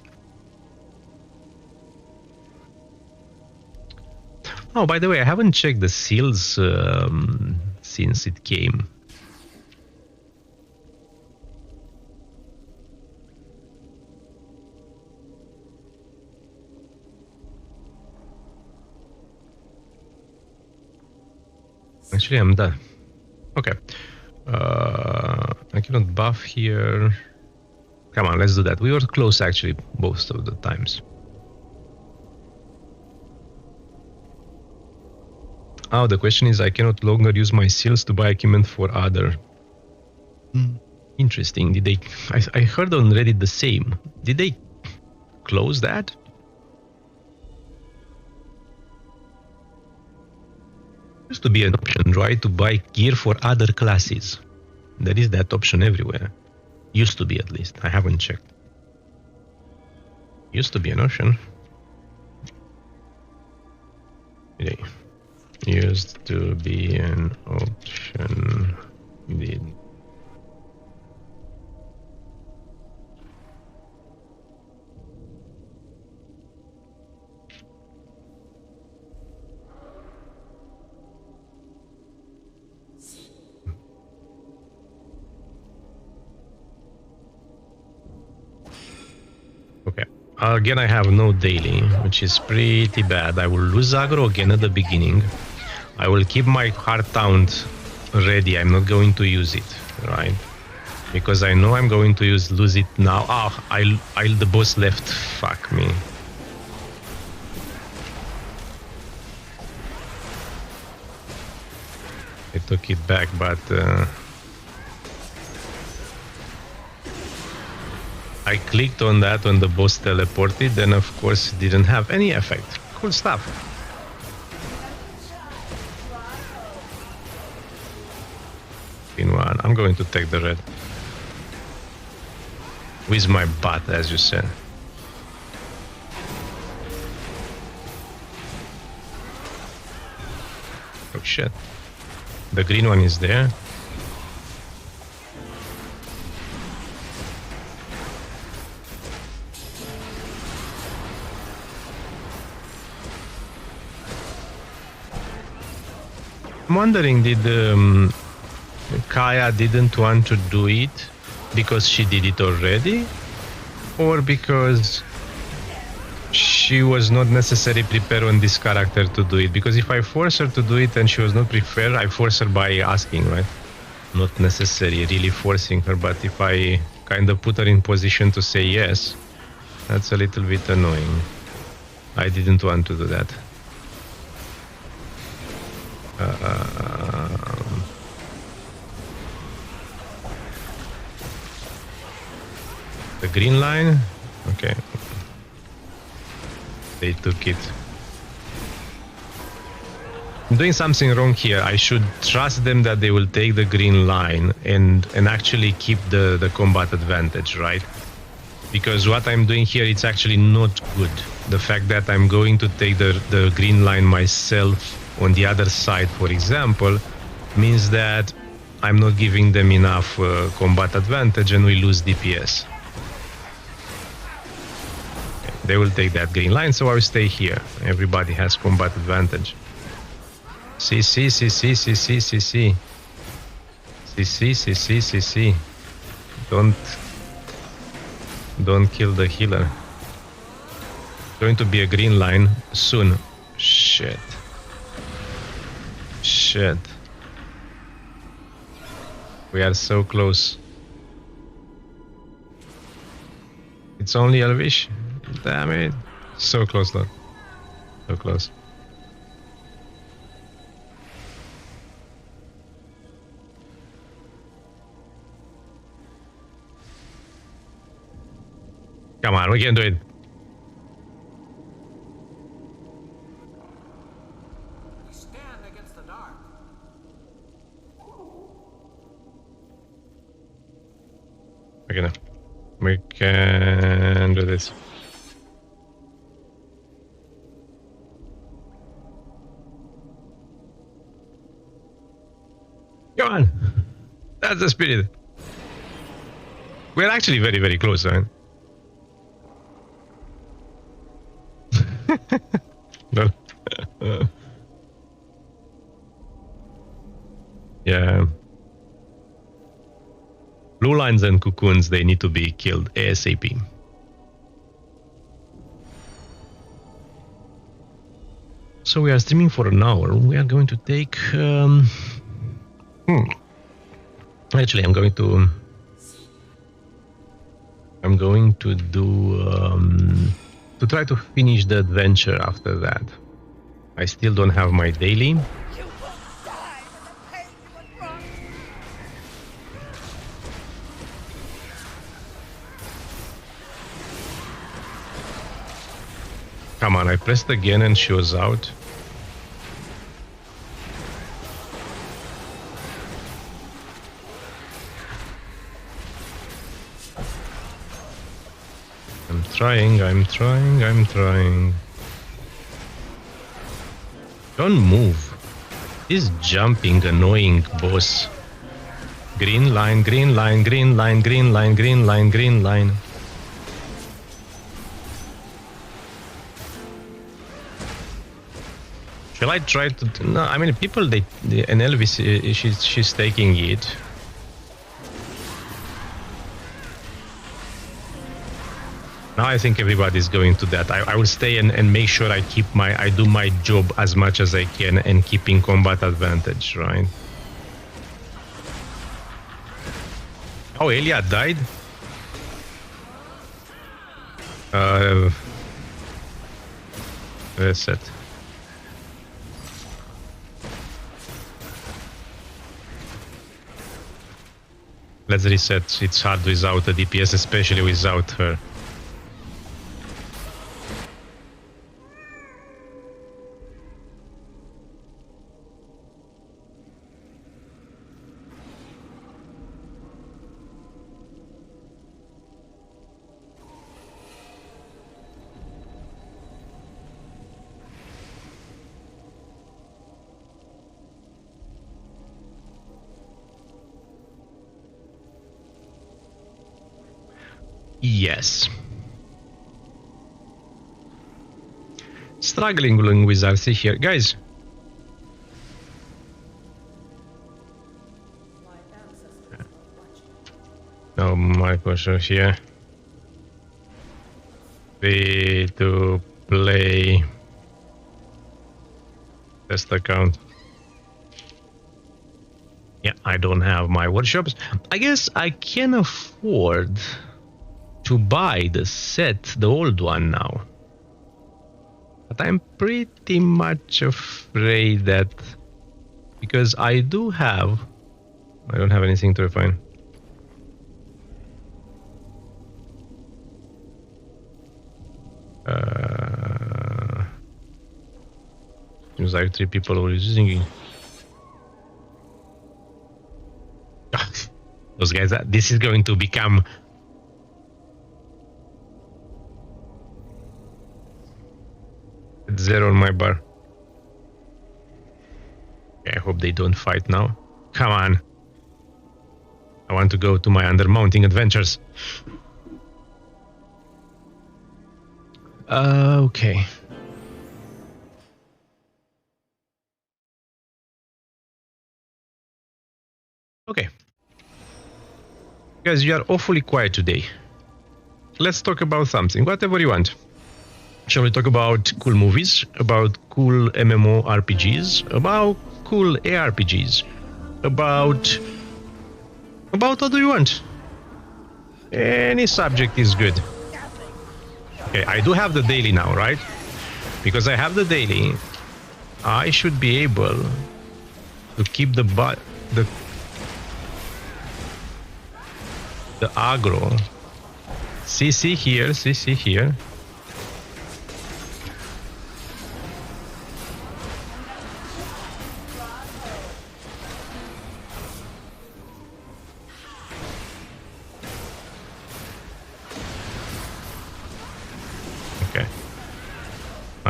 Oh, by the way, I haven't checked the seals since it came. Actually, I'm done. Okay. I cannot buff here. Come on, let's do that. We were close actually most of the times. Oh, the question is I cannot longer use my seals to buy equipment for other. Interesting. Did they... I heard on Reddit the same. Did they close that? Used to be an option, right, to buy gear for other classes. There is that option everywhere. Used to be, at least. I haven't checked. Used to be an option. Okay. Used to be an option. Indeed. Okay. Again, I have no daily, which is pretty bad. I will lose aggro again at the beginning. I will keep my hard taunt ready. I'm not going to use it, right? Because I know I'm going to lose it now. The boss left. Fuck me. I took it back, but I clicked on that when the boss teleported, then of course it didn't have any effect. Cool stuff. In one, I'm going to take the red. With my butt, as you said. Oh shit. The green one is there. I'm wondering, did Kaya didn't want to do it because she did it already, or because she was not necessarily prepared on this character to do it? Because if I force her to do it and she was not prepared, I force her by asking, right? Not necessarily really forcing her, but if I kind of put her in position to say yes, that's a little bit annoying. I didn't want to do that. The green line? Okay. They took it. I'm doing something wrong here. I should trust them that they will take the green line and actually keep the combat advantage, right? Because what I'm doing here, it's actually not good. The fact that I'm going to take the green line myself on the other side, for example, means that I'm not giving them enough combat advantage and we lose DPS. Okay, they will take that green line, so I'll stay here. Everybody has combat advantage. CC. Don't kill the healer. Going to be a green line soon. Shit. We are so close. It's only Elvish. Damn it. So close, Lord. So close. Come on, we can do it. We stand against the dark. Okay, we can do this. Come on. That's the spirit. We're actually very, very close, right? No. Yeah. Blue lines and cocoons, they need to be killed ASAP. So we are streaming for an hour. We are going to take... Actually, I'm going to do... to try to finish the adventure after that. I still don't have my daily. You will die for the pain you have brought. Come on, I pressed again and she was out. I'm trying. Don't move. This jumping, annoying boss. Green line, green line, green line, green line, green line, green line. Shall I try to... No, I mean, people, and Elvis, she's taking it. Now I think everybody's going to that. I will stay and make sure I do my job as much as I can and keeping combat advantage, right? Oh, Elia died? Reset. Let's reset. It's hard without a DPS, especially without her. Yes. Struggling with RC here. Guys. No, my question here. Free to play. Test account. Yeah, I don't have my workshops. I guess I can afford to buy the set, the old one now. But I'm pretty much afraid that because I don't have anything to refine. Seems like 3 people were using it. Those guys, this is going to become... Zero on my bar. Okay, I hope they don't fight now. Come on. I want to go to my Undermountain adventures. Okay. Okay. Guys, you are awfully quiet today. Let's talk about something, whatever you want. Shall we talk about cool movies, about cool MMORPGs, about cool ARPGs, about what do you want? Any subject is good. Okay, I do have the daily now, right? Because I have the daily, I should be able to keep the aggro. CC here.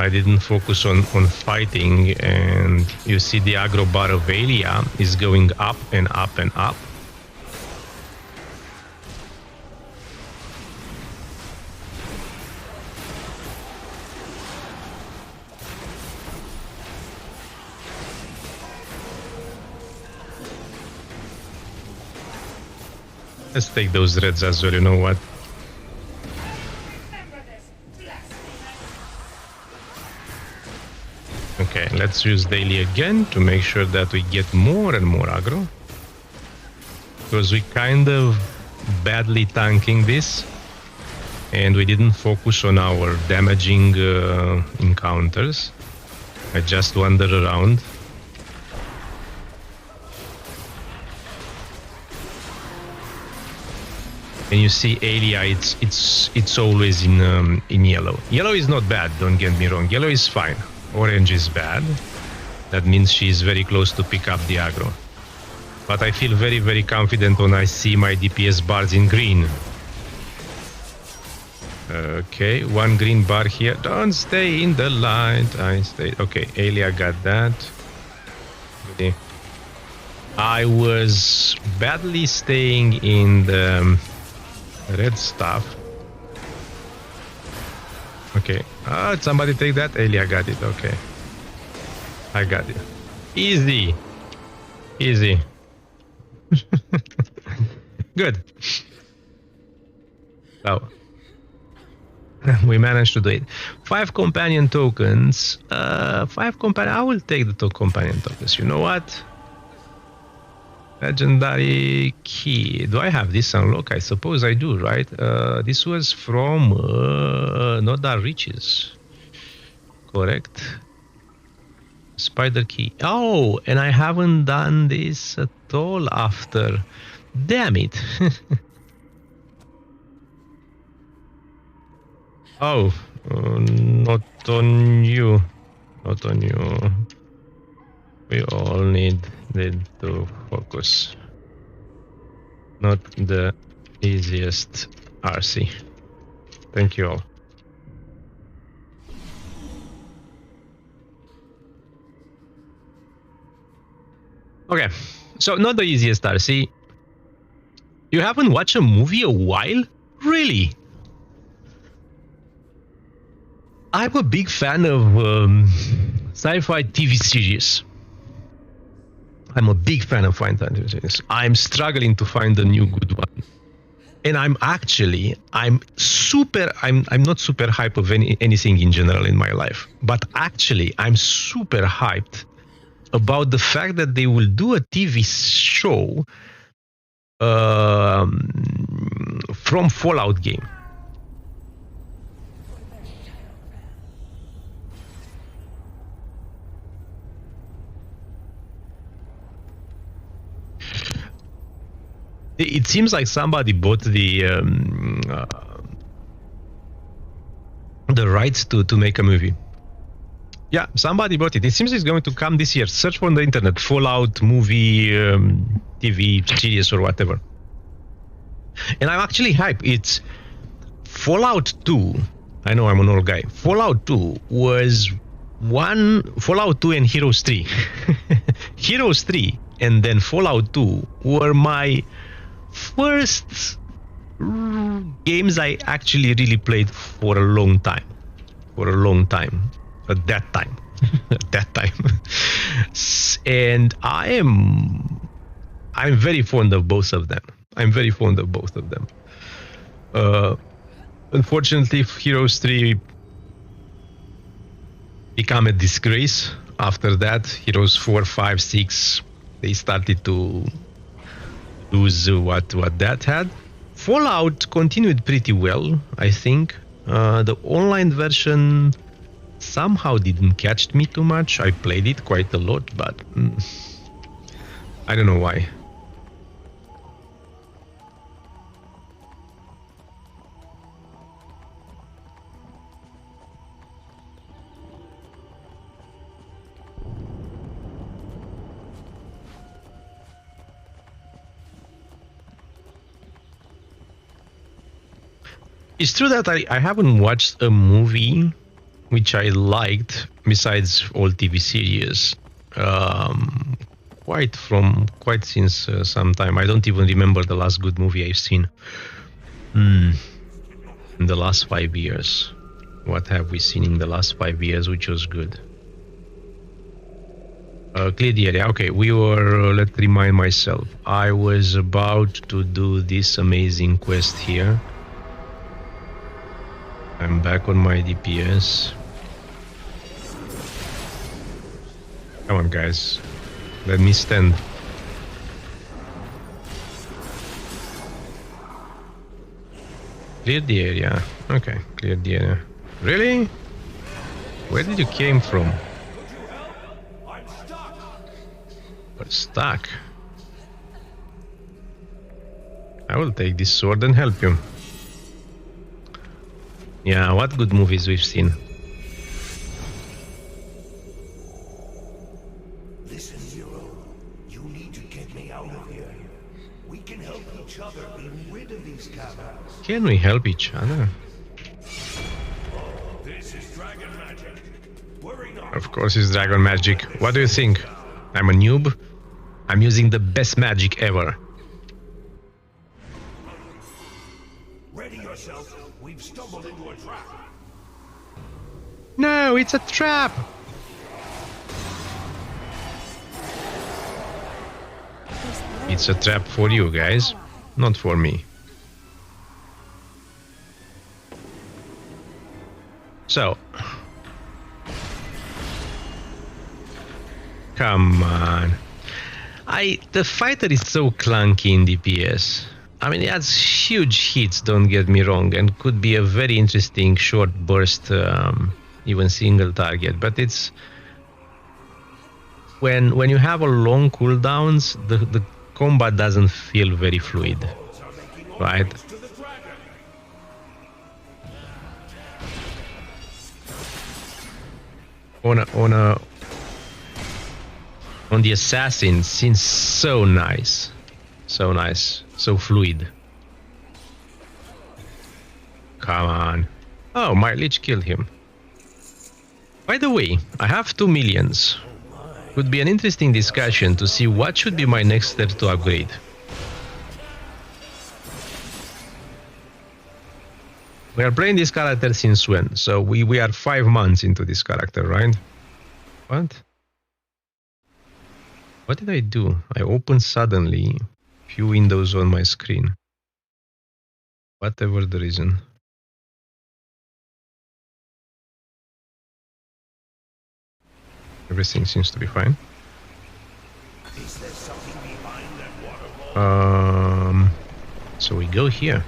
I didn't focus on fighting, and you see the aggro bar of Aelia is going up and up and up. Let's take those reds as well, you know what? Okay, let's use daily again to make sure that we get more and more aggro. Because we kind of badly tanking this. And we didn't focus on our damaging encounters. I just wandered around. And you see Aelia, it's always in yellow. Yellow is not bad, don't get me wrong. Yellow is fine. Orange is bad. That means she's very close to pick up the aggro. But I feel very, very confident when I see my DPS bars in green. Okay, one green bar here. Don't stay in the light. I stayed. Okay, Aelia got that. Okay. I was badly staying in the red stuff. Okay. Somebody take that. Aelia got it. Okay. I got it. Easy. Easy. Good. So we managed to do it. 5 companion tokens. I will take the companion tokens. You know what? Legendary key. Do I have this unlocked? I suppose I do, right? This was from Nodar Riches. Correct. Spider key. Oh, and I haven't done this at all after. Damn it. Oh, not on you. Not on you. We all need to focus. Not the easiest RC. Thank you all. Okay, so not the easiest RC. You haven't watched a movie a while? Really? I'm a big fan of sci-fi TV series. I'm a big fan of sci-fi TV series. I'm struggling to find a new good one. And I'm not super hype of anything in general in my life. But actually, I'm super hyped about the fact that they will do a TV show from Fallout game. It seems like somebody bought the rights to make a movie. Yeah, somebody bought it. It seems it's going to come this year. Search on the internet, Fallout movie, TV series or whatever. And I'm actually hyped. It's Fallout 2. I know I'm an old guy. Fallout 2 was Fallout 2 and Heroes 3. Heroes 3 and then Fallout 2 were my first games I actually really played for a long time. At that time. And I'm very fond of both of them. Unfortunately, Heroes 3 became a disgrace. After that, Heroes 4, 5, 6, they started to lose what that had. Fallout continued pretty well, I think. The online version somehow didn't catch me too much. I played it quite a lot, but I don't know why. It's true that I haven't watched a movie which I liked, besides all TV series, quite since some time. I don't even remember the last good movie I've seen. In the last 5 years. What have we seen in the last 5 years which was good? Clear the area. Okay, we were, let's remind myself. I was about to do this amazing quest here. I'm back on my DPS. Come on, guys. Let me stand. Clear the area. Okay, clear the area. Really? Where did you came from? I'm stuck. But stuck. I will take this sword and help you. Yeah, what good movies we've seen. Listen, hero. You need to get me out of here. We can help each other be rid of these caverns. Can we help each other? This is dragon magic. Worry not. Of course it's dragon magic. What do you think? I'm a noob? I'm using the best magic ever. Ready yourself. We've stumbled into a trap. No, it's a trap! It's a trap for you guys, not for me. So, come on. The fighter is so clunky in DPS. I mean, it has huge hits, don't get me wrong, and could be a very interesting short burst, even single target. But it's when you have a long cooldowns, the combat doesn't feel very fluid, right? On the assassin, seems so nice, so fluid. Come on. Oh, my leech killed him. By the way, I have 2 millions. Would be an interesting discussion to see what should be my next step to upgrade. We are playing this character since when? So we are 5 months into this character, right? What? What did I do? I opened suddenly few windows on my screen. Whatever the reason. Everything seems to be fine. Is there something behind that waterfall? So we go here.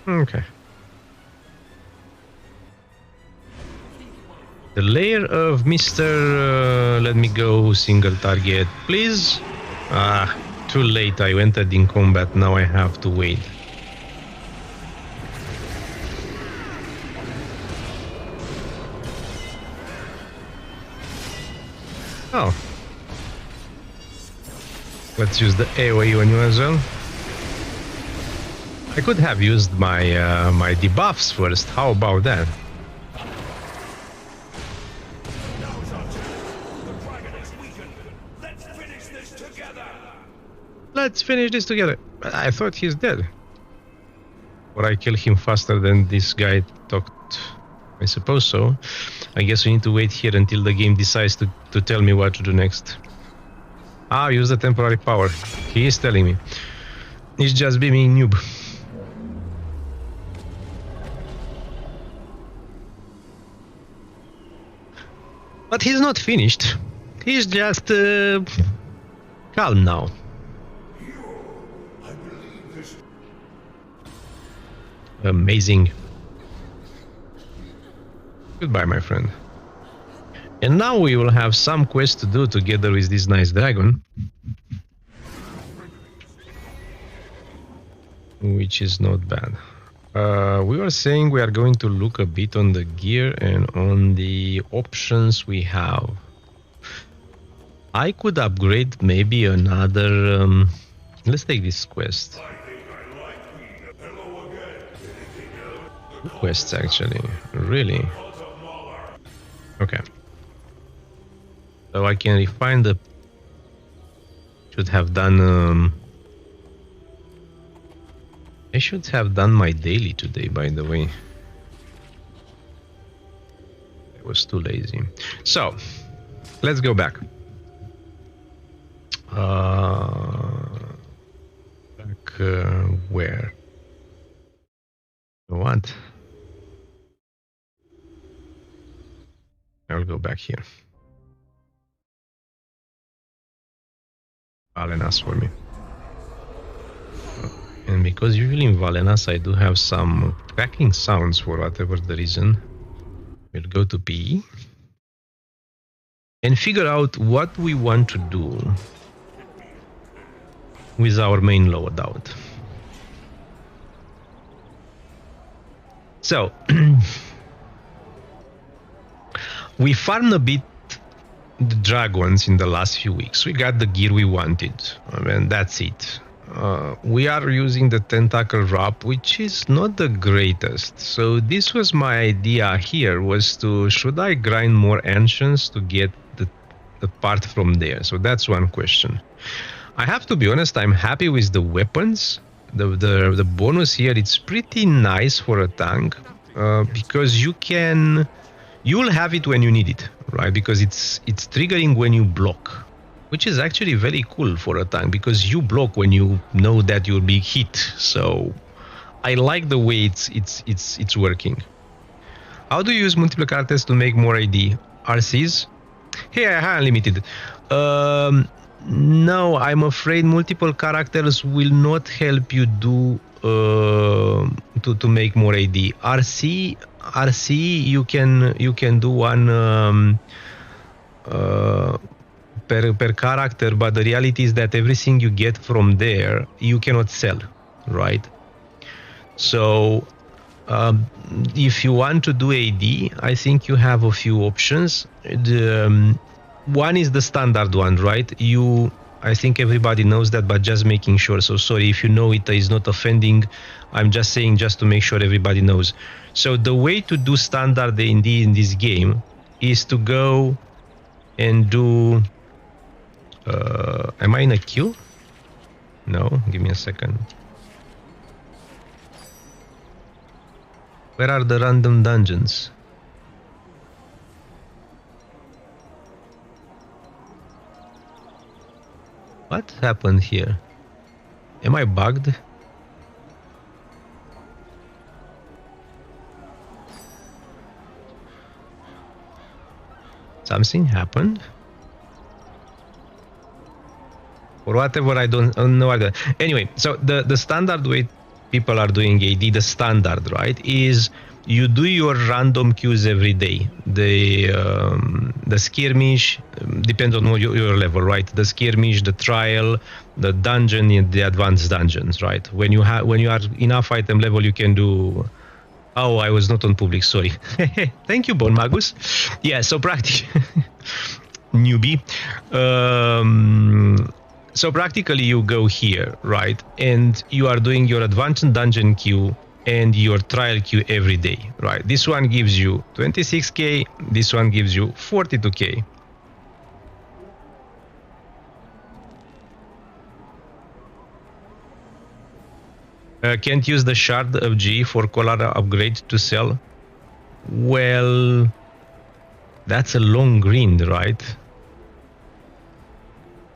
Okay. The lair of Mr. Let me go single target, please. Ah, too late. I entered in combat. Now I have to wait. Oh. Let's use the AoE on you as well. I could have used my my debuffs first. How about that? Now's our chance. The dragon is weakened. Let's finish this together. Let's finish this together. I thought he's dead. Or I kill him faster than this guy talked. I suppose so. I guess we need to wait here until the game decides to tell me what to do next. Ah, use the temporary power. He is telling me. He's just being noob. But he's not finished. He's just calm now. Amazing. Goodbye, my friend. And now we will have some quest to do together with this nice dragon. Which is not bad. We were saying we are going to look a bit on the gear and on the options we have. I could upgrade maybe another Let's take this quest. Quests actually, really. Okay. So I can refine the. Should have done. I should have done my daily today, by the way. I was too lazy. So, let's go back. Where? What? I'll go back here. Valenas for me. And because usually in Valenas I do have some cracking sounds for whatever the reason, we'll go to PE and figure out what we want to do with our main loadout. So we farmed a bit the dragons in the last few weeks. We got the gear we wanted. I mean, that's it. We are using the tentacle wrap, which is not the greatest. So this was my idea here, was to, should I grind more ancients to get the part from there? So that's one question. I have to be honest, I'm happy with the weapons. The bonus here, it's pretty nice for a tank, because you'll have it when you need it, right? Because it's triggering when you block, which is actually very cool for a tank, because you block when you know that you'll be hit. So I like the way it's working. How do you use multiple characters to make more AD? RCs? Hey, I have unlimited. No, I'm afraid multiple characters will not help you do to make more AD. RC you can do one per character, but the reality is that everything you get from there you cannot sell, right? So if you want to do AD, I think you have a few options. One is the standard one, right? I think everybody knows that, but just making sure. So sorry if you know it is not offending. I'm just saying just to make sure everybody knows. So the way to do standard AD in this game is to go and do. Am I in a queue? No, give me a second. Where are the random dungeons? What happened here? Am I bugged? Something happened? Or whatever, I don't know. Anyway, so the standard way people are doing AD, the standard, right, is you do your random queues every day. The skirmish depends on your level, right? The skirmish, the trial, the dungeon, and the advanced dungeons, right? When you are enough item level, you can do. Oh, I was not on public. Sorry. Thank you, Bon Magus. Yeah, so practice newbie. So practically, you go here, right, and you are doing your advanced dungeon queue and your trial queue every day, right? This one gives you 26k, this one gives you 42k. Can't use the shard of G for collar upgrade to sell. Well, that's a long grind, right?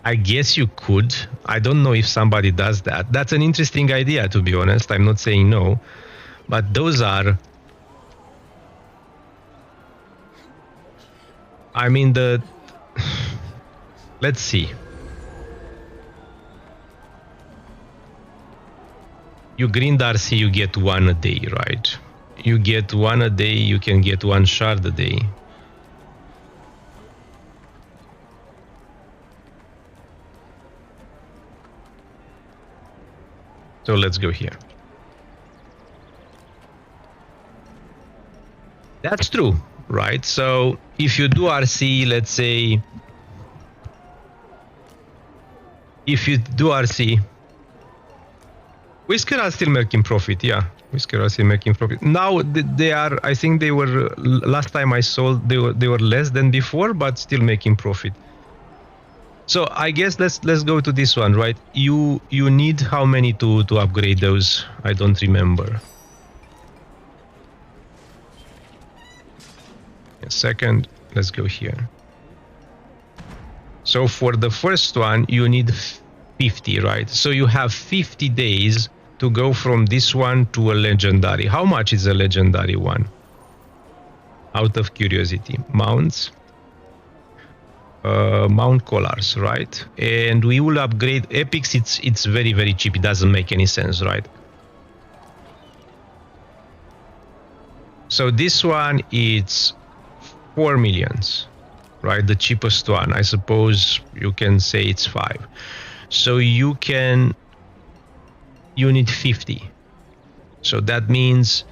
I guess you could. I don't know if somebody does that. That's an interesting idea, to be honest. I'm not saying no. But those are... I mean, let's see. You grind RC, you get one a day, right? You get one a day, you can get one shard a day. So let's go here. That's true, right? So if you do RC, let's say, if you do RC Whisker are still making profit, yeah. Whisker are still making profit. Now they are, I think they were, last time I sold, they were less than before, but still making profit. So I guess let's go to this one, right? You need how many to upgrade those? I don't remember. A second, let's go here. So for the first one, you need 50, right? So you have 50 days to go from this one to a legendary. How much is a legendary one? Out of curiosity. Mounts. Mount collars, right? And we will upgrade epics. It's very, very cheap. It doesn't make any sense, right? So this one is 4 millions, right? The cheapest one. I suppose you can say it's 5. So you need 50. So that means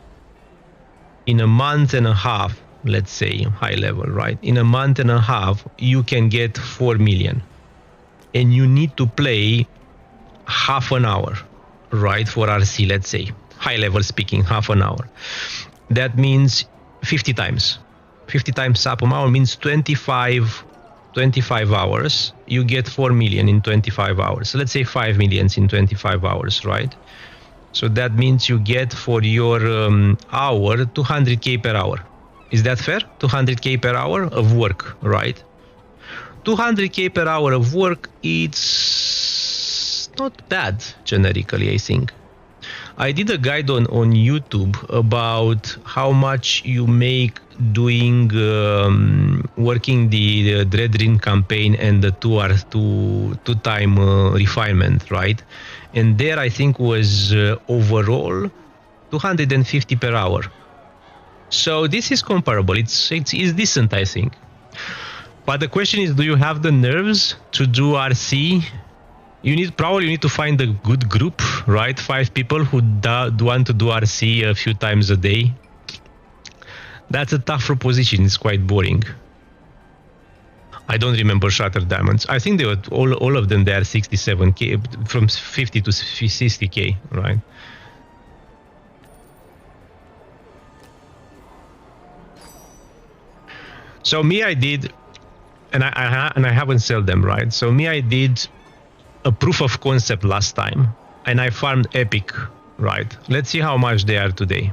in a month and a half, let's say high level, right? In a month and a half, you can get 4 million. And you need to play half an hour, right? For RC, let's say. High level speaking, half an hour. That means 50 times. 50 times half an hour means 25 hours. You get 4 million in 25 hours. So let's say 5 millions in 25 hours, right? So that means you get for your hour 200k per hour. Is that fair? 200k per hour of work, right? 200k per hour of work, it's not bad generically, I think. I did a guide on YouTube about how much you make doing working the Dreadrin campaign and the two-time refinement, right? And there I think was overall 250 per hour. So this is comparable. It's decent, I think. But the question is, do you have the nerves to do RC? You probably need to find a good group, right? 5 people who want to do RC a few times a day. That's a tough proposition. It's quite boring. I don't remember Shattered Diamonds. I think they were all of them. They are 67k, from 50 to 60k, right? So me, I did, and I haven't sold them, right? So me, I did a proof of concept last time, and I farmed epic, right? Let's see how much they are today.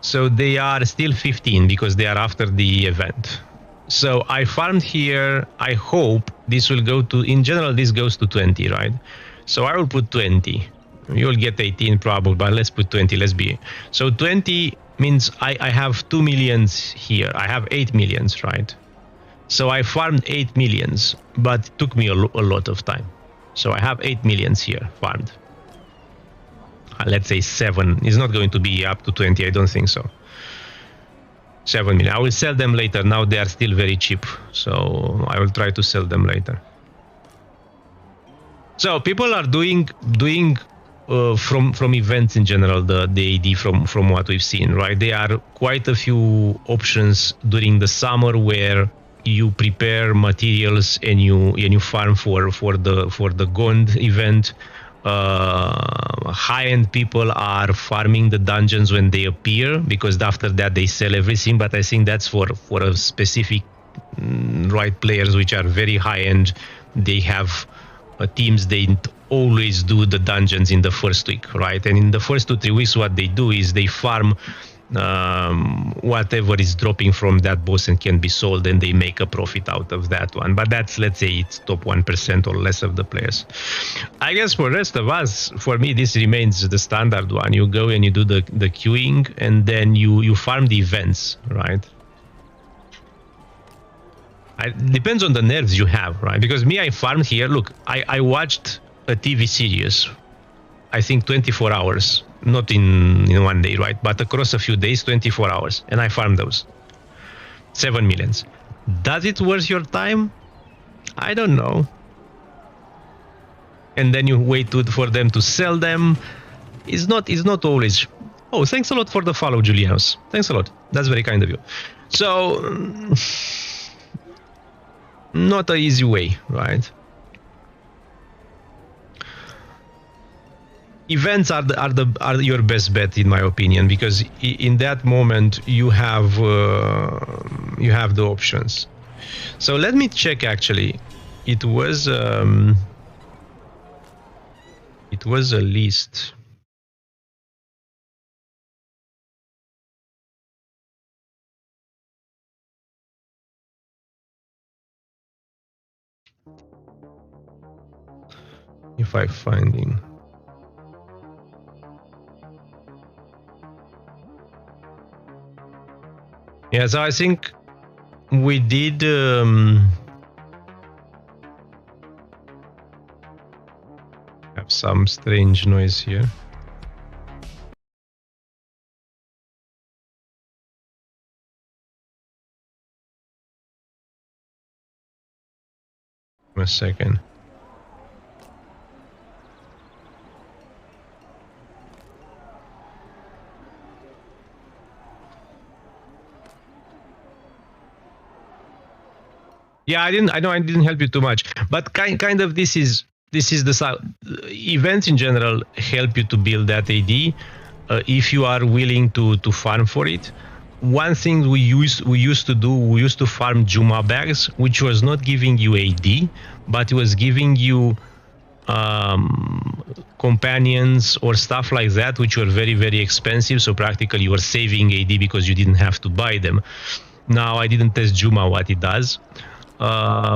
So they are still 15 because they are after the event. So I farmed here. I hope this will go to, in general, this goes to 20, right? So I will put 20. You'll get 18 probably, but let's put 20. Let's be. So 20 means I have 2 millions here. I have 8 millions, right? So I farmed 8 millions, but it took me a lot of time. So I have 8 millions here farmed. Let's say 7. It's not going to be up to 20. I don't think so. 7 million. I will sell them later. Now they are still very cheap. So I will try to sell them later. So people are doing from events in general, the AD from what we've seen, right? There are quite a few options during the summer where you prepare materials and you farm for the Gond event. High-end people are farming the dungeons when they appear, because after that they sell everything. But I think that's for a specific right players which are very high-end. They have teams, they always do the dungeons in the first week, right? And in the first 2-3 weeks, what they do is they farm whatever is dropping from that boss and can be sold, and they make a profit out of that one. But that's, let's say, it's top 1% or less of the players. I guess for the rest of us, for me, this remains the standard one. You go and you do the queuing, and then you farm the events, right? It depends on the nerves you have, right? Because me, I farmed here. Look, I watched a TV series, I think 24 hours. Not in one day, right? But across a few days, 24 hours. And I farmed those. 7 millions. Does it worth your time? I don't know. And then you wait for them to sell them. It's not always. Oh, thanks a lot for the follow, Julianos. Thanks a lot. That's very kind of you. So, not an easy way, right? events are your best bet in my opinion, because in that moment you have the options. So let me check. Actually, it was a list. If I finding. Yeah, so I think we did have some strange noise here. A second. Yeah, I know I didn't help you too much, but kind of this is the events in general help you to build that AD if you are willing to farm for it. One thing we used to farm Juma bags, which was not giving you AD, but it was giving you companions or stuff like that, which were very, very expensive. So practically you were saving AD because you didn't have to buy them. Now I didn't test Juma what it does.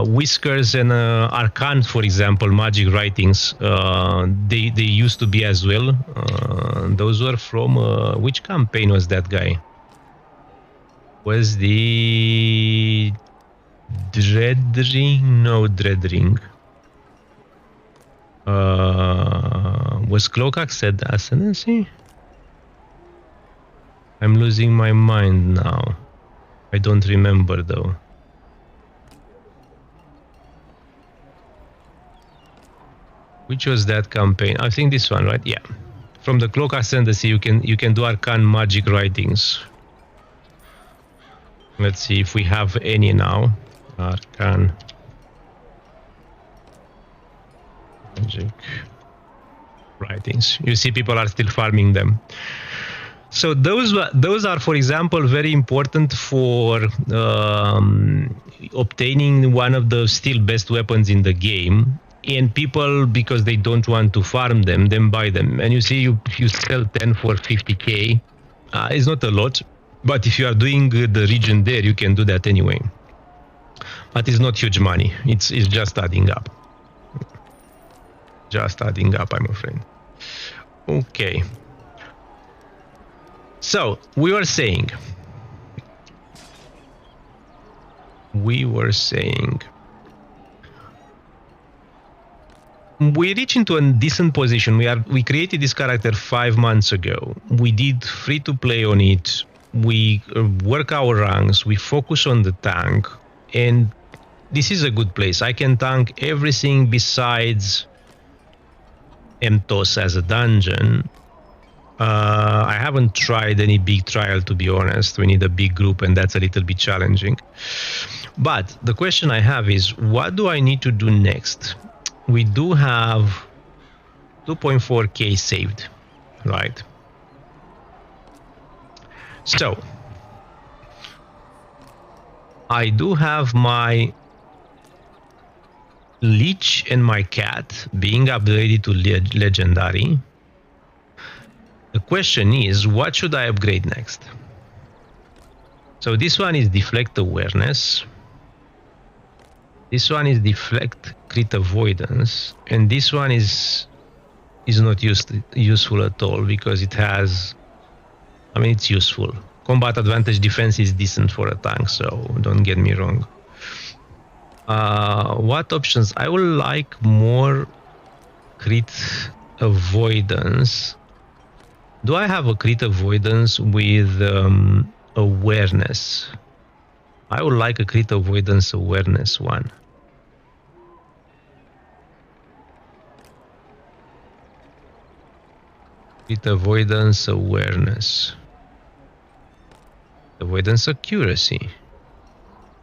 Whiskers and Arcan, for example, magic writings, they used to be as well. Those were from which campaign was that guy? Was the Dread Ring? No, Dread Ring. Was Cloak Ascendancy? I'm losing my mind now. I don't remember though. Which was that campaign? I think this one, right? Yeah. From the Cloak Ascendancy, you can do Arcane magic writings. Let's see if we have any now. Arcane magic writings. You see, people are still farming them. So those are, for example, very important for obtaining one of the still best weapons in the game. And people, because they don't want to farm them, then buy them. And you see, you sell 10 for 50k. It's not a lot, but if you are doing the region there, you can do that anyway. But it's not huge money. It's just adding up. Just adding up, I'm afraid. Okay. So we were saying. We reach into a decent position. We created this character 5 months ago. We did free to play on it. We work our ranks. We focus on the tank, and this is a good place. I can tank everything besides Mtos as a dungeon. I haven't tried any big trial, to be honest. We need a big group, and that's a little bit challenging. But the question I have is, what do I need to do next? We do have 2.4k saved, right? So I do have my Leech and my Cat being upgraded to legendary. The question is, what should I upgrade next? So this one is deflect awareness. This one is deflect crit avoidance, and this one is not useful at all because it has, I mean, it's useful. Combat advantage defense is decent for a tank, so don't get me wrong. What options? I would like more crit avoidance. Do I have a crit avoidance with awareness? I would like a crit avoidance awareness one. Crit avoidance awareness. Avoidance accuracy.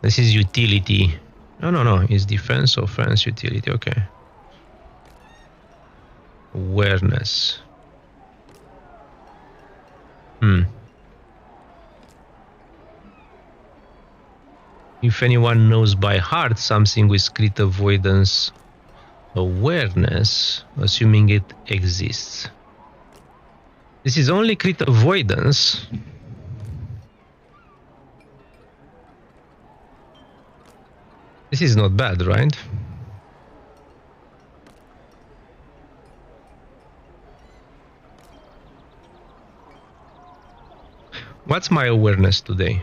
This is utility. No. It's defense, offense, utility. Okay. Awareness. If anyone knows by heart something with crit avoidance awareness, assuming it exists. This is only crit avoidance. This is not bad, right? What's my awareness today?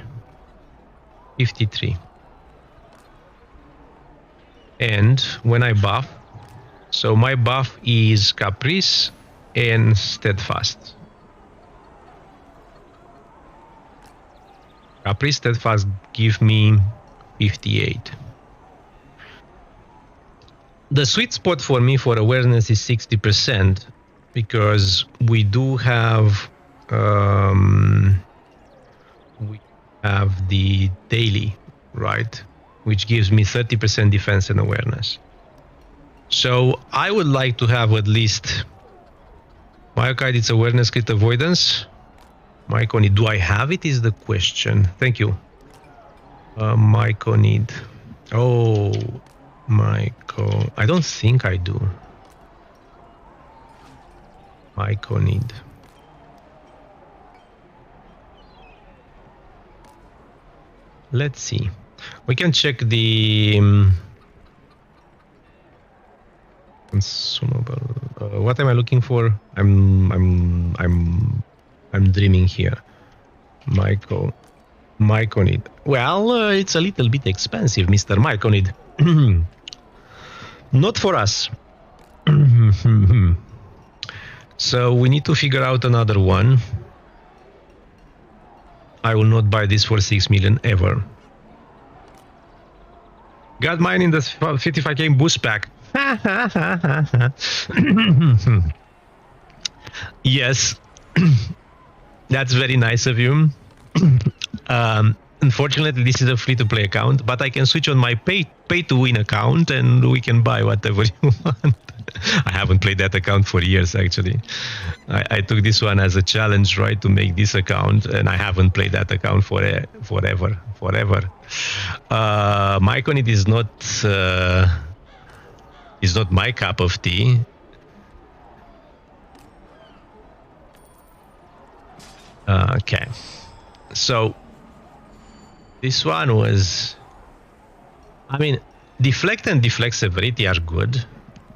53. And when I buff, so my buff is Caprice and Steadfast. Caprice Steadfast give me 58. The sweet spot for me for awareness is 60% because we do have the daily, right? Which gives me 30% defense and awareness. So I would like to have at least Myokite, it's awareness, crit avoidance. Myconid, do I have it is the question. Thank you. Myconid. Oh, Myco. I don't think I do. Myconid. Let's see. We can check the consumable. What am I looking for? I'm dreaming here. Myconid. Well, it's a little bit expensive, Mr. Myconid. Not for us. So we need to figure out another one. I will not buy this for 6 million ever. Got mine in the 55k boost pack. Yes, that's very nice of you. Unfortunately, this is a free-to-play account, but I can switch on my pay-to-win account and we can buy whatever you want. I haven't played that account for years, actually. I took this one as a challenge, right, to make this account, and I haven't played that account forever. Myconid is not my cup of tea. Okay, so this one was, I mean, deflect and deflect severity are good,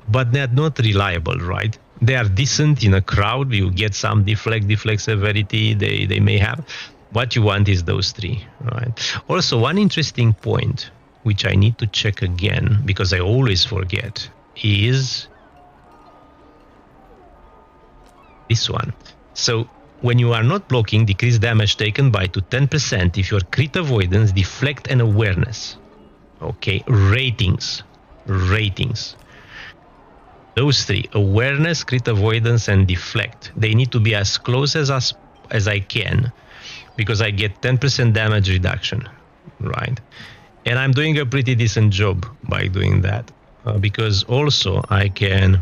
but they're not reliable, right? They are decent in a crowd. You get some deflect severity. They may have. What you want is those three, right? Also, one interesting point, which I need to check again because I always forget, is this one. So when you are not blocking, decrease damage taken by to 10% if your crit avoidance, deflect, and awareness. Okay, ratings. Those three, awareness, crit avoidance, and deflect, they need to be as close as I can because I get 10% damage reduction, right? And I'm doing a pretty decent job by doing that because also I can,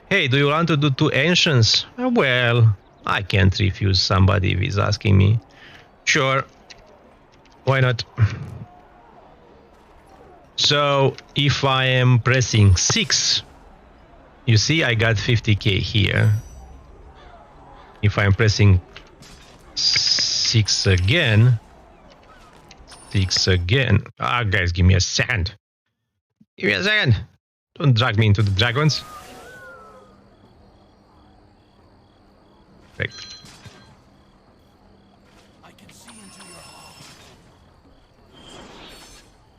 hey, do you want to do 2 ancients? Well, I can't refuse somebody if he's asking me. Sure, why not? So if I am pressing 6, you see I got 50k here. If I'm pressing 6 again. Guys, give me a second. Don't drag me into the dragons. Right.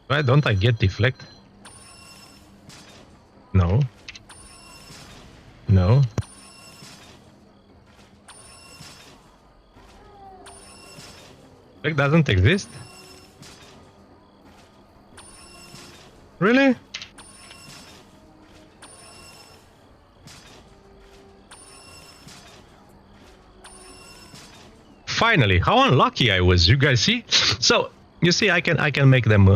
Why don't I get deflect? No. Deflect doesn't exist? Really? Finally, how unlucky I was, you guys see? So, you see, I can make them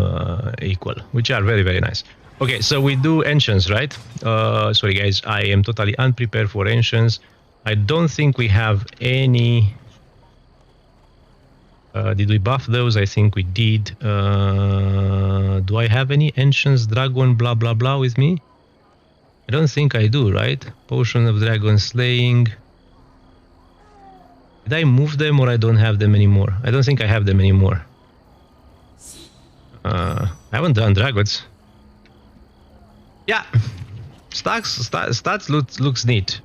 equal, which are very, very nice. Okay, so we do ancients, right? Sorry guys, I am totally unprepared for ancients. I don't think we have any Did we buff those? I think we did. Do I have any Ancients, Dragon, blah, blah, blah with me? I don't think I do, right? Potion of Dragon Slaying. Did I move them or I don't have them anymore? I don't think I have them anymore. I haven't done dragons. Yeah, stats looks neat.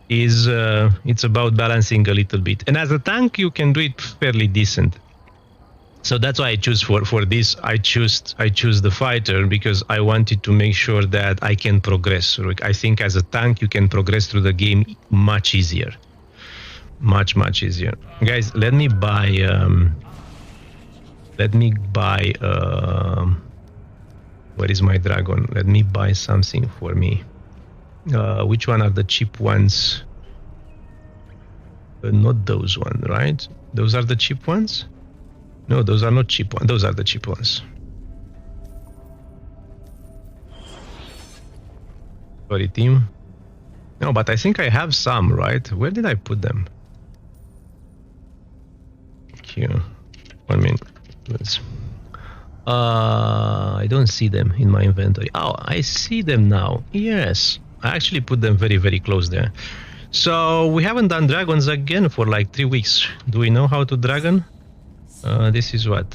It's about balancing a little bit, and as a tank you can do it fairly decent. So that's why I choose for this. I choose the fighter because I wanted to make sure that I can progress. I think as a tank you can progress through the game much easier, much easier. Guys, let me buy. Where is my dragon? Let me buy something for me. Which one are the cheap ones? Not those ones, right? Those are the cheap ones? No, those are not cheap ones. Those are the cheap ones. Sorry, team. No, but I think I have some, right? Where did I put them? Here. 1 minute. Let's... I don't see them in my inventory. Oh, I see them now. Yes. I actually put them very close there. So we haven't done dragons again for like 3 weeks. Do we know how to dragon? This is what?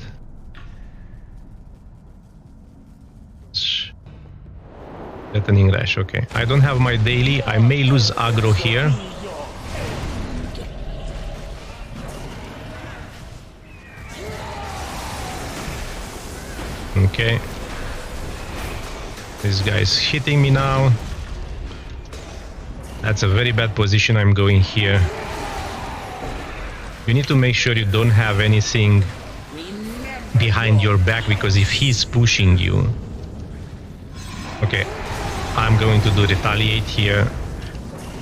Threatening rash, okay. I don't have my daily. I may lose aggro here. Okay. This guy's hitting me now. That's a very bad position I'm going here. You need to make sure you don't have anything behind your back, because if he's pushing you... Okay, I'm going to do retaliate here.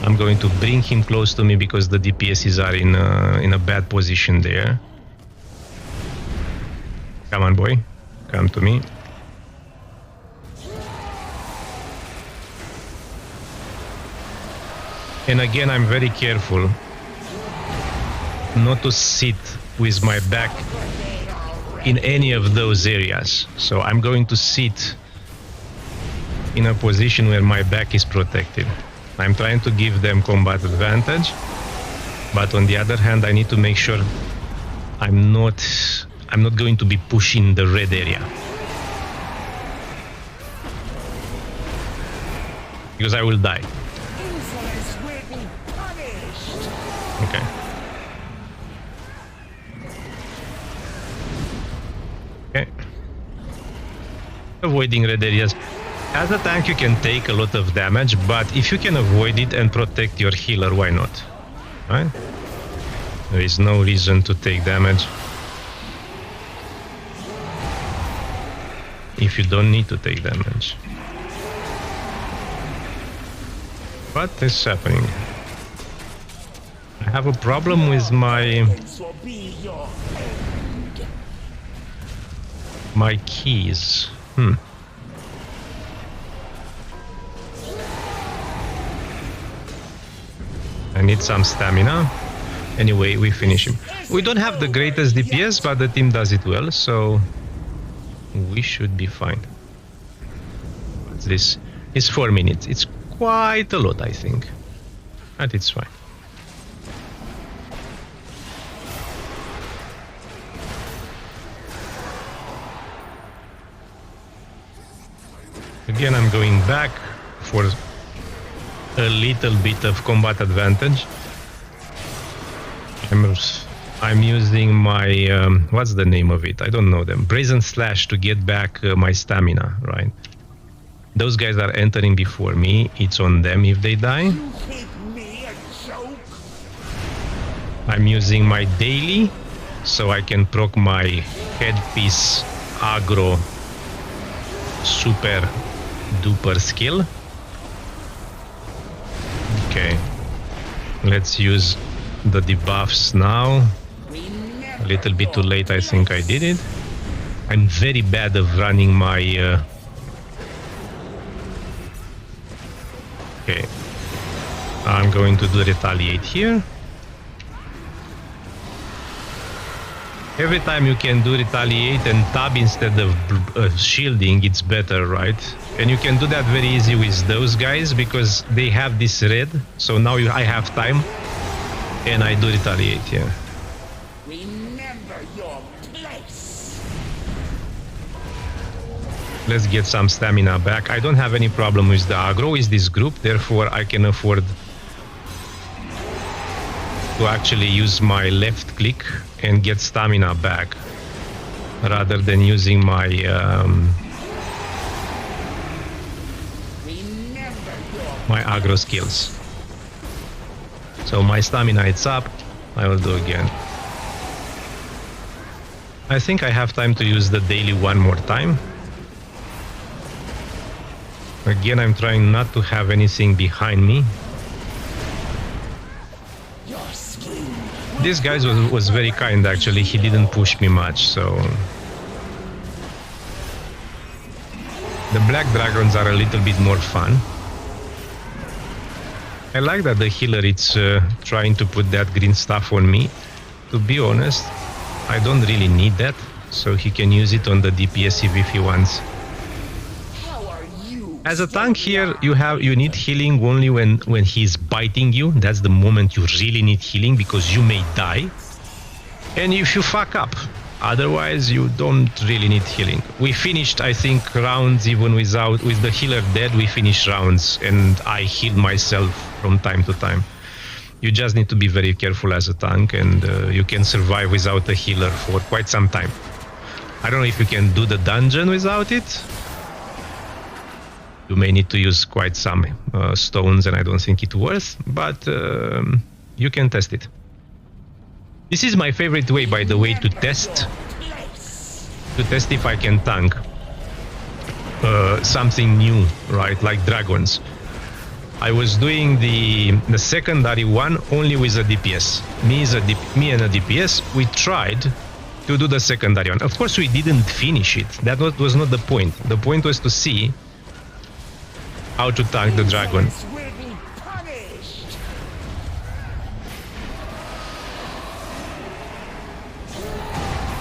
I'm going to bring him close to me because the DPSs are in a bad position there. Come on, boy. Come to me. And again, I'm very careful not to sit with my back in any of those areas. So I'm going to sit in a position where my back is protected. I'm trying to give them combat advantage, but on the other hand, I need to make sure I'm not going to be pushing the red area, because I will die. Okay. Okay. Avoiding red areas. As a tank, you can take a lot of damage, but if you can avoid it and protect your healer, why not? Right? There is no reason to take damage if you don't need to take damage. What is happening? I have a problem with my keys. I need some stamina. Anyway, we finish him. We don't have the greatest DPS, but the team does it well, so we should be fine. What's this? It's 4 minutes. It's quite a lot, I think. But it's fine. Again, I'm going back for a little bit of combat advantage. I'm using my what's the name of it? I don't know them. Brazen Slash to get back my stamina, right? Those guys are entering before me. It's on them if they die. I'm using my daily so I can proc my headpiece aggro super duper skill. Okay, let's use the debuffs now. A little bit too late, I think I did it. I'm very bad of running my okay, I'm going to do retaliate here. Every time you can do retaliate and tab instead of shielding, it's better, right? And you can do that very easy with those guys because they have this red. So now I have time and I do retaliate, yeah. Remember your place. Let's get some stamina back. I don't have any problem with the aggro with this group, therefore I can afford to actually use my left click and get stamina back rather than using my my aggro skills. So my stamina is up. I will do again. I think I have time to use the daily one more time. Again, I'm trying not to have anything behind me. This guy was very kind, actually. He didn't push me much, so... The black dragons are a little bit more fun. I like that the healer is trying to put that green stuff on me. To be honest, I don't really need that, so he can use it on the DPS if he wants. As a tank here, you need healing only when he's biting you. That's the moment you really need healing because you may die. And if you fuck up, otherwise you don't really need healing. We finished, I think, rounds even with the healer dead. We finished rounds and I healed myself from time to time. You just need to be very careful as a tank and you can survive without a healer for quite some time. I don't know if you can do the dungeon without it. You may need to use quite some stones and I don't think it's worth, but you can test it. This is my favorite way, by the way, to test if I can tank something new, right, like dragons. I was doing the secondary one only with a DPS. Me and a DPS, we tried to do the secondary one. Of course, we didn't finish it. That was not the point. The point was to see how to tank the dragon.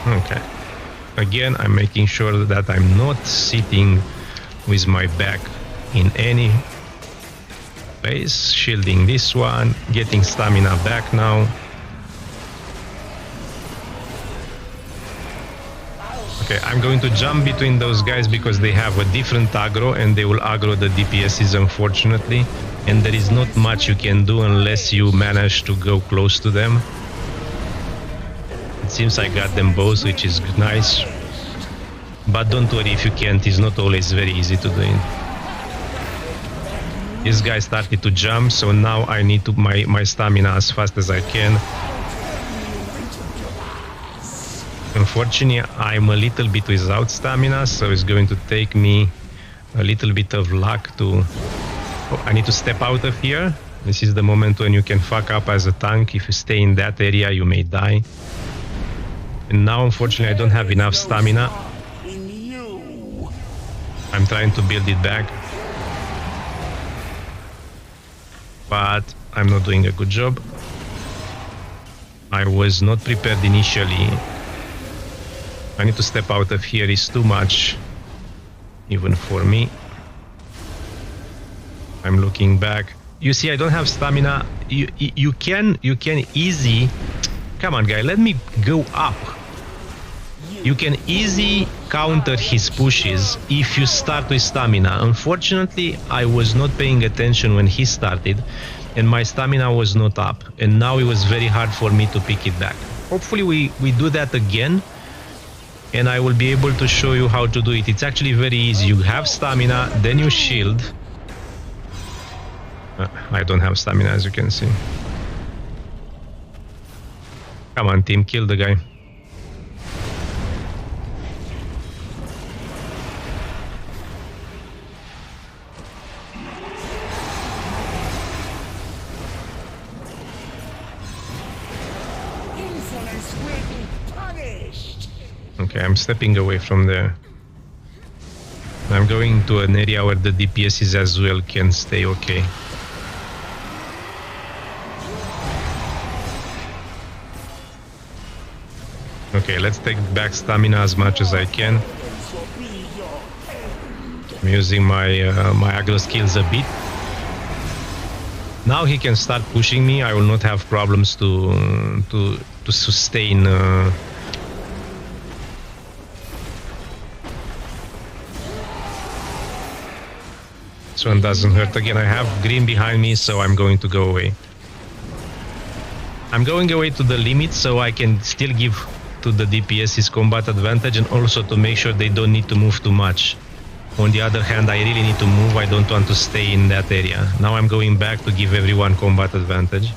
Okay. Again, I'm making sure that I'm not sitting with my back in any place. Shielding this one, getting stamina back now. Okay, I'm going to jump between those guys because they have a different aggro and they will aggro the DPSs, unfortunately. And there is not much you can do unless you manage to go close to them. It seems I got them both, which is nice. But don't worry if you can't, it's not always very easy to do it. This guy started to jump, so now I need to my stamina as fast as I can. Unfortunately, I'm a little bit without stamina, so it's going to take me a little bit of luck to... Oh, I need to step out of here. This is the moment when you can fuck up as a tank. If you stay in that area, you may die. And now, unfortunately, I don't have enough stamina. I'm trying to build it back. But I'm not doing a good job. I was not prepared initially. I need to step out of here, it's too much, even for me. I'm looking back. You see, I don't have stamina. You can easy... Come on, guy, let me go up. You can easy counter his pushes if you start with stamina. Unfortunately, I was not paying attention when he started, and my stamina was not up. And now it was very hard for me to pick it back. Hopefully we do that again. And I will be able to show you how to do it. It's actually very easy. You have stamina, then you shield. I don't have stamina, as you can see. Come on, team, kill the guy. Okay, I'm stepping away from there. I'm going to an area where the DPSs as well can stay okay. Okay, let's take back stamina as much as I can. I'm using my my aggro skills a bit. Now he can start pushing me. I will not have problems to sustain. This one doesn't hurt again. I have green behind me, so I'm going to go away. I'm going away to the limit so I can still give to the DPS his combat advantage and also to make sure they don't need to move too much. On the other hand, I really need to move. I don't want to stay in that area. Now I'm going back to give everyone combat advantage.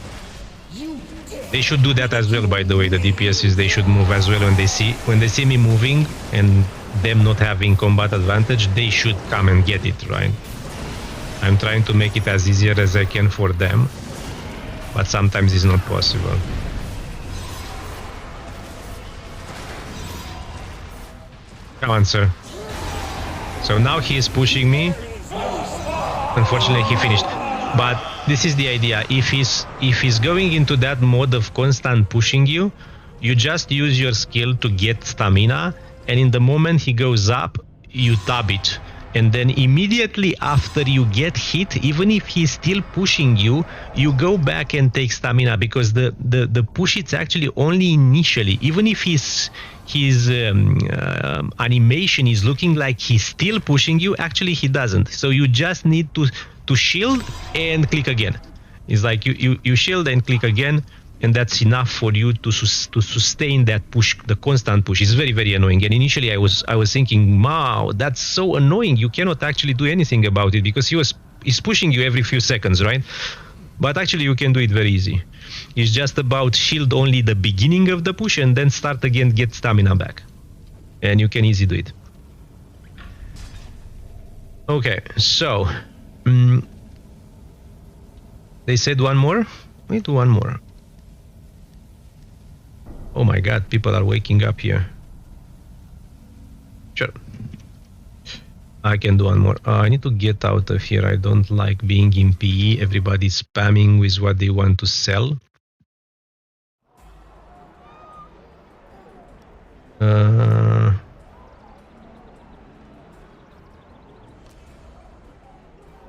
They should do that as well, by the way. The DPSs, they should move as well when they see me moving and them not having combat advantage. They should come and get it, right? I'm trying to make it as easier as I can for them, but sometimes it's not possible. Come on, sir. So now he is pushing me. Unfortunately, he finished. But this is the idea. If he's going into that mode of constant pushing you, you just use your skill to get stamina, and in the moment he goes up, you tab it. And then immediately after you get hit, even if he's still pushing you, you go back and take stamina, because the push it's actually only initially. Even if his animation is looking like he's still pushing you, actually he doesn't. So you just need to shield and click again. It's like you shield and click again, and that's enough for you to sustain that push, the constant push. It's very, very annoying. And initially I was thinking, wow, that's so annoying. You cannot actually do anything about it because he's pushing you every few seconds, right? But actually you can do it very easy. It's just about shield only the beginning of the push and then start again, get stamina back. And you can easily do it. Okay, so they said one more. We do one more. Oh my god, people are waking up here. Sure. I can do one more. I need to get out of here. I don't like being in PE. Everybody's spamming with what they want to sell.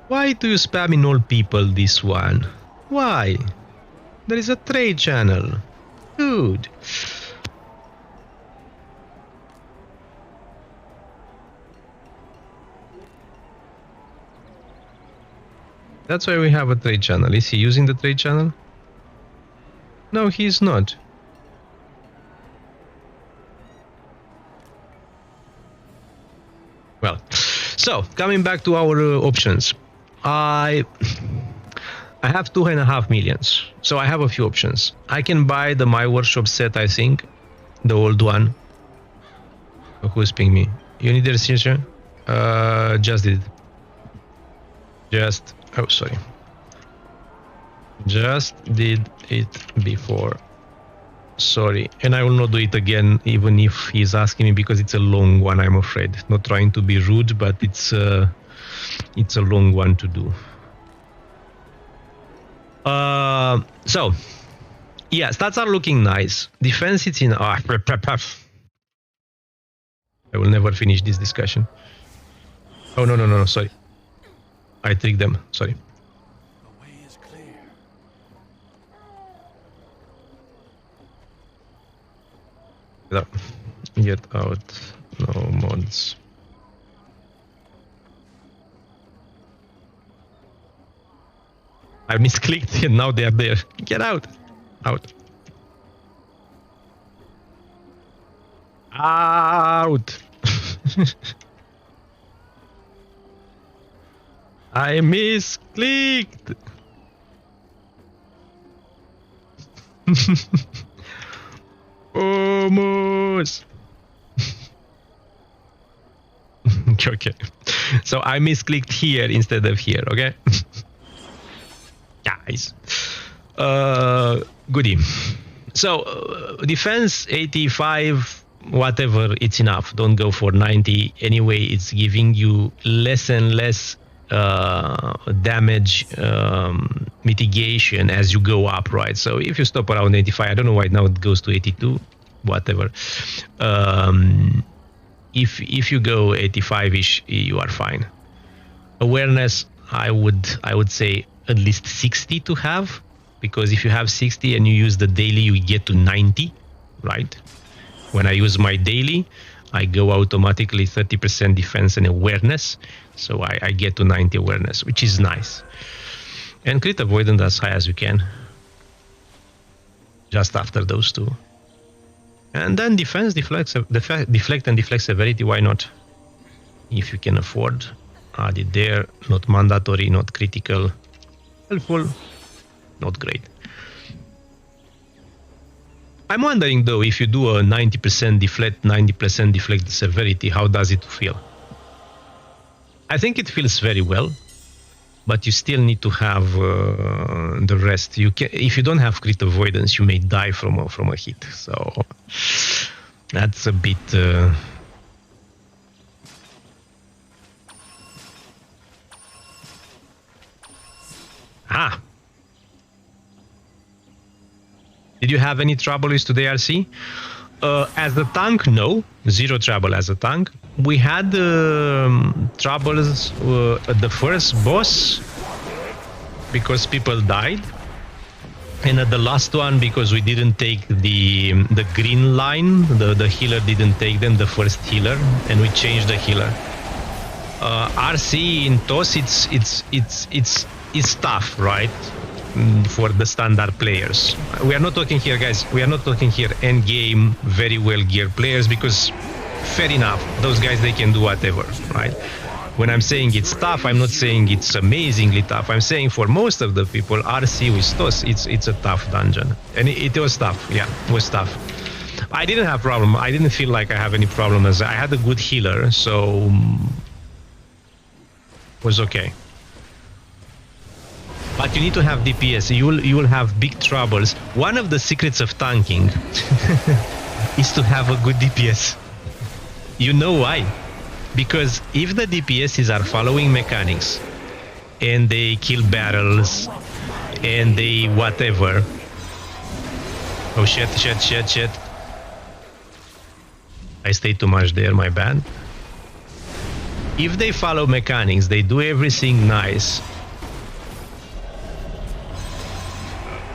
Why do you spam in all people this one? Why? There is a trade channel. Dude. That's why we have a trade channel. Is he using the trade channel? No, he's not. Well, so coming back to our options. I have 2.5 million, so I have a few options. I can buy the My Workshop set, I think, the old one. Who's pinging me? You need the signature? Just did. Oh, sorry. Just did it before. Sorry, and I will not do it again, even if he's asking me, because it's a long one, I'm afraid. Not trying to be rude, but it's a long one to do. So, yeah, stats are looking nice. Defense, it's in... I will never finish this discussion. Oh, no, sorry. I tricked them, sorry. The way is clear. Get out. No mods. I misclicked and now they are there. Get out. Out. Out. I misclicked. Almost. Okay. So I misclicked here instead of here, okay? Guys. Goodie. So, defense 85, whatever, it's enough. Don't go for 90. Anyway, it's giving you less and less damage mitigation as you go up, right? So if you stop around 85, I don't know why now it goes to 82. whatever. If you go 85-ish, you are fine. Awareness, I would say at least 60 to have, because if you have 60 and you use the daily, you get to 90, right? When I use my daily, I go automatically 30% defense and awareness, so I get to 90 awareness, which is nice. And crit avoidance as high as you can, just after those two. And then defense, deflect and deflect severity, why not? If you can afford, add it there. Not mandatory, not critical. Helpful, not great. I'm wondering though, if you do a 90% deflect, 90% deflect severity, how does it feel? I think it feels very well, but you still need to have the rest. You can, if you don't have crit avoidance, you may die from a hit. So that's a bit. Did you have any trouble with today, RC? As a tank, no. Zero trouble as a tank. We had troubles at the first boss because people died. And at the last one, because we didn't take the green line, the healer didn't take them, the first healer, and we changed the healer. RC in TOS, it's tough, right? For the standard players. We are not talking here, guys, we are not talking here end game, very well geared players, because fair enough, those guys, they can do whatever, right? When I'm saying it's tough, I'm not saying it's amazingly tough. I'm saying for most of the people, RC with TOS, it's a tough dungeon. And it was tough, yeah, it was tough. I didn't have problem. I didn't feel like I have any problem, as I had a good healer, so it was okay. But you need to have DPS. You will have big troubles. One of the secrets of tanking is to have a good DPS. You know why? Because if the DPSs are following mechanics and they kill barrels and they whatever. Oh shit. I stayed too much there, my bad. If they follow mechanics, they do everything nice.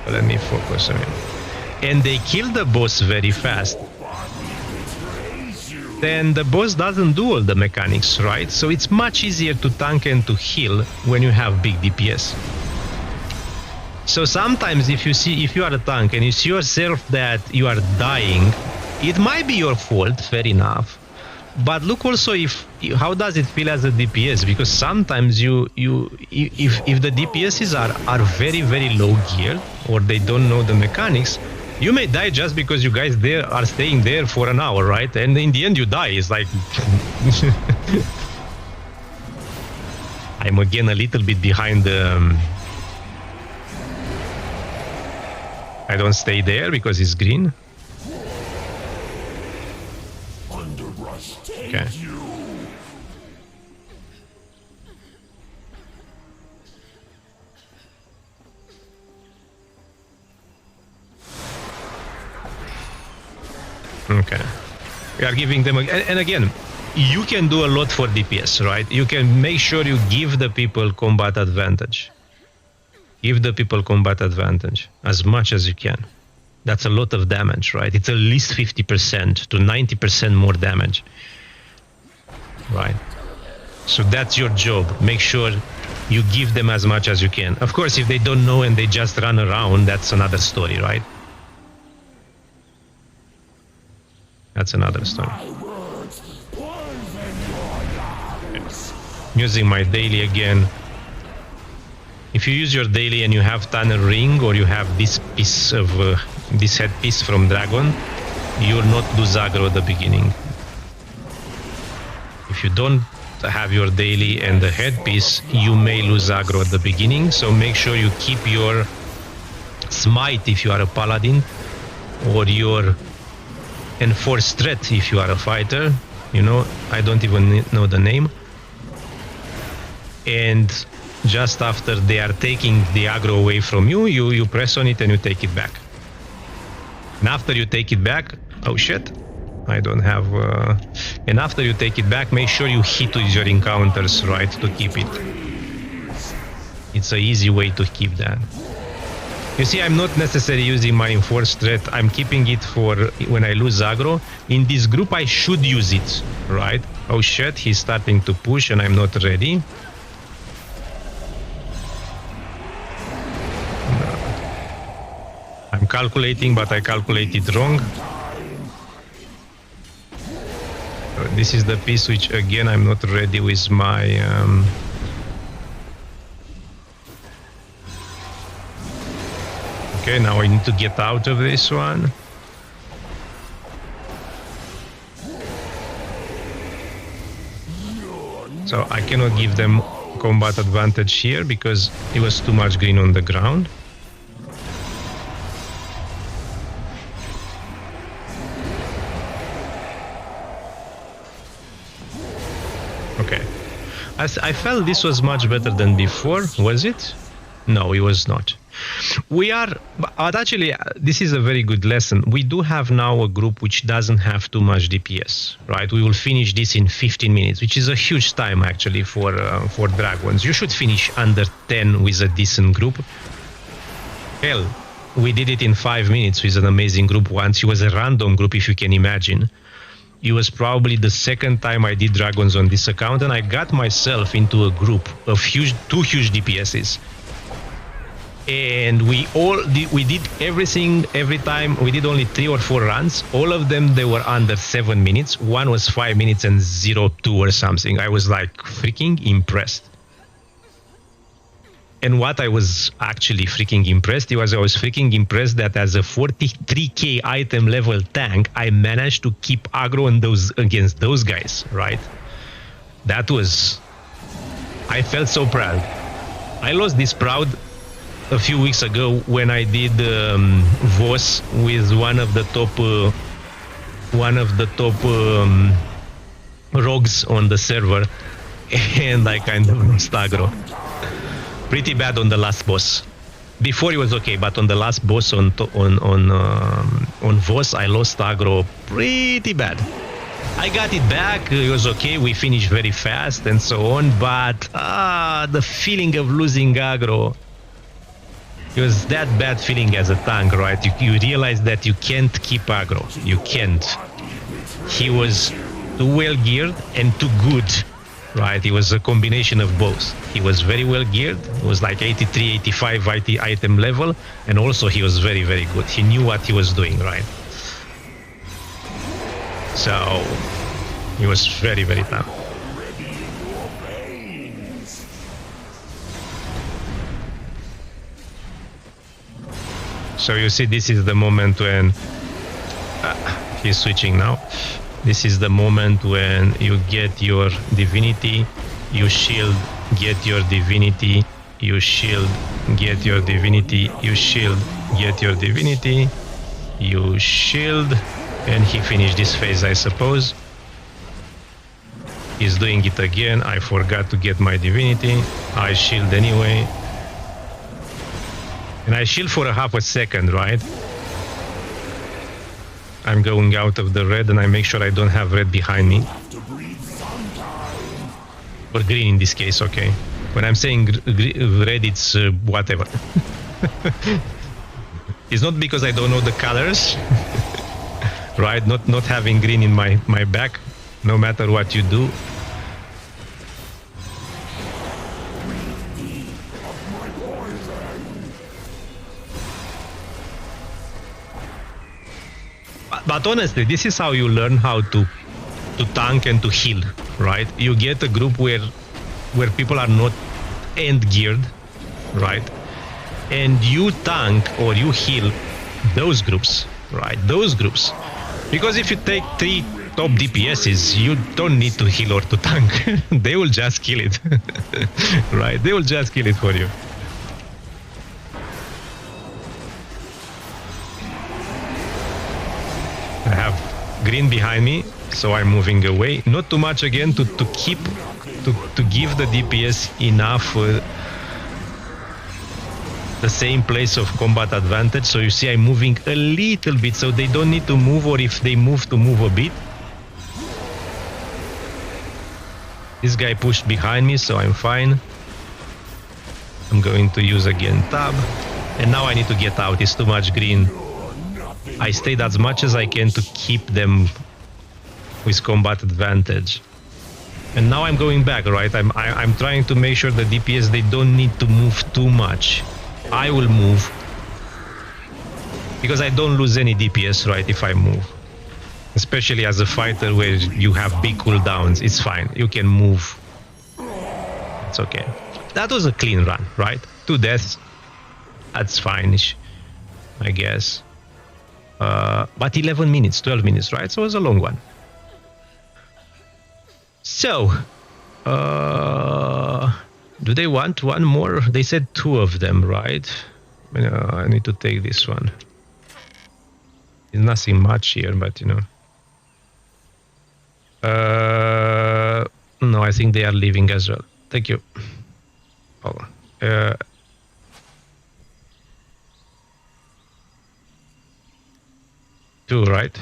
Let me focus on it. And they kill the boss very fast. Then the boss doesn't do all the mechanics, right? So it's much easier to tank and to heal when you have big DPS. So sometimes if you are a tank and you see yourself that you are dying, it might be your fault, fair enough. But look also how does it feel as a DPS? Because sometimes if the DPSs are very, very low gear or they don't know the mechanics, you may die just because you guys there are staying there for an hour, right? And in the end you die. It's like I'm again a little bit behind the I don't stay there because it's green. Okay. Okay. We are giving them and again, you can do a lot for DPS, right? You can make sure you give the people combat advantage. Give the people combat advantage as much as you can. That's a lot of damage, right? It's at least 50% to 90% more damage. Right? So that's your job. Make sure you give them as much as you can. Of course, if they don't know and they just run around, that's another story, right? That's another story. Using my daily again. If you use your daily and you have Tanner Ring or you have this piece of this headpiece from Dragon, you will not lose aggro at the beginning. If you don't have your daily and the headpiece, you may lose aggro at the beginning. So make sure you keep your smite if you are a paladin, or your enforced threat if you are a fighter. You know, I don't even know the name. And just after they are taking the aggro away from you, you press on it and you take it back. And after you take it back, oh shit, I don't have... and after you take it back, make sure you hit with your encounters, right, to keep it. It's an easy way to keep that. You see, I'm not necessarily using my enforced threat. I'm keeping it for when I lose aggro. In this group, I should use it, right? Oh shit, he's starting to push and I'm not ready. No. I'm calculating, but I calculated wrong. This is the piece which, again, I'm not ready with my... Okay, now I need to get out of this one. So I cannot give them combat advantage here because it was too much green on the ground. Okay. I felt this was much better than before, was it? No, it was not. We are, but actually, this is a very good lesson. We do have now a group which doesn't have too much DPS, right? We will finish this in 15 minutes, which is a huge time actually for dragons. You should finish under 10 with a decent group. Hell, we did it in 5 minutes with an amazing group once. It was a random group, if you can imagine. It was probably the second time I did dragons on this account, and I got myself into a group of two huge DPSs. And we did everything every time. We did only 3 or 4 runs. All of them, they were under 7 minutes. One was 5 minutes and 0.2 or something. I was like freaking impressed. And what I was actually freaking impressed, I was freaking impressed that as a 43k item level tank, I managed to keep aggro on against those guys, right? That was... I felt so proud. I lost this proud a few weeks ago when I did Voss with one of the top rogues on the server, and I kind of lost aggro. Pretty bad on the last boss. Before it was okay, but on the last boss on Voss, I lost aggro pretty bad. I got it back, it was okay, we finished very fast and so on, but the feeling of losing aggro, it was that bad feeling as a tank, right? You realize that you can't keep aggro. You can't. He was too well geared and too good, right? It was a combination of both. He was very well geared. It was like 83, 85 item level. And also he was very, very good. He knew what he was doing, right? So he was very, very tough. So you see, this is the moment when he's switching now. This is the moment when you get your divinity, you shield, get your divinity, you shield, get your divinity, you shield, get your divinity, you shield, and he finished this phase, I suppose. He's doing it again. I forgot to get my divinity. I shield anyway. And I shield for a half a second, right? I'm going out of the red and I make sure I don't have red behind me. Or green in this case, okay. When I'm saying red, it's whatever. It's not because I don't know the colors, right? Not having green in my back, no matter what you do. But honestly, this is how you learn how to tank and to heal, right? You get a group where people are not end geared, right? And you tank or you heal those groups, right? Those groups. Because if you take 3 top DPSs, you don't need to heal or to tank. They will just kill it, right? They will just kill it for you. I have green behind me, so I'm moving away. Not too much again to give the DPS enough the same place of combat advantage. So you see I'm moving a little bit, so they don't need to move, or if they move, to move a bit. This guy pushed behind me, so I'm fine. I'm going to use again tab. And now I need to get out. It's too much green. I stayed as much as I can to keep them with combat advantage. And now I'm going back, right? I'm trying to make sure the DPS, they don't need to move too much. I will move. Because I don't lose any DPS, right, if I move. Especially as a fighter where you have big cooldowns. It's fine. You can move. It's okay. That was a clean run, right? 2 deaths. That's fine-ish, I guess. But 11 minutes, 12 minutes, right? So it was a long one. So, do they want one more? They said 2 of them, right? I need to take this one. There's nothing much here, but you know. No, I think they are leaving as well. Thank you. Oh, 2, right?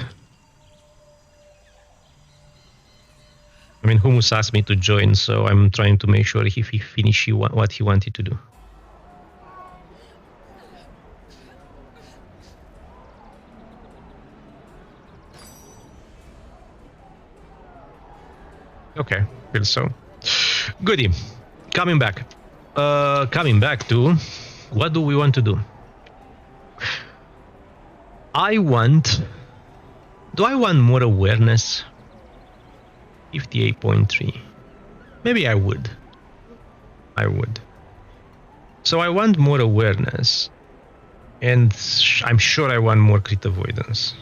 I mean, Humus asked me to join, so I'm trying to make sure he finishes what he wanted to do. Okay, feel so. Goody. Coming back. Coming back to what do we want to do? Do I want more awareness? 58.3. Maybe I would. So I want more awareness. And I'm sure I want more crit avoidance.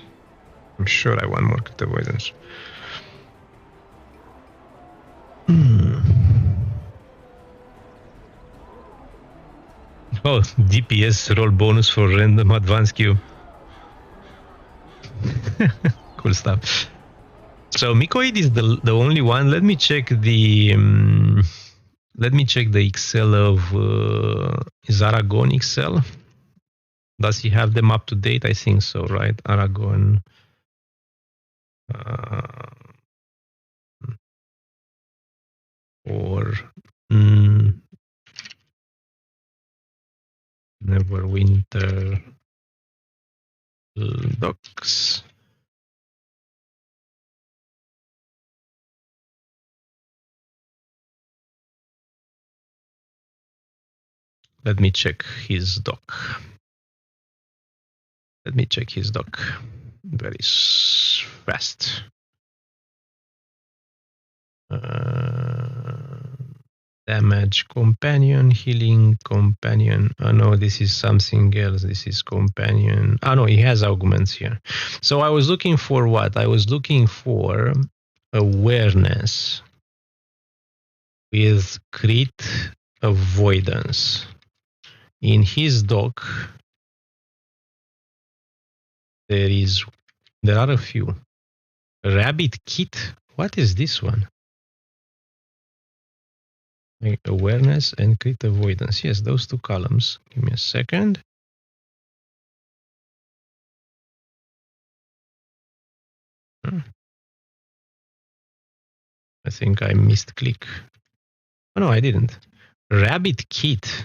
Oh, DPS roll bonus for random advanced queue. Cool stuff. So Mycoid is the only one. Let me check the Excel of is Aragon Excel. Does he have them up to date? I think so, right? Aragon. Or Neverwinter docs. Let me check his doc. Very fast. Damage companion, healing companion. Oh no, this is something else. This is companion. Oh no, he has augments here. So I was looking for what? I was looking for awareness with crit avoidance. In his doc, there are a few. Rabbit kit. What is this one? Awareness and crit avoidance. Yes, those 2 columns. Give me a second. I think I missed click. Oh no, I didn't. Rabbit kit.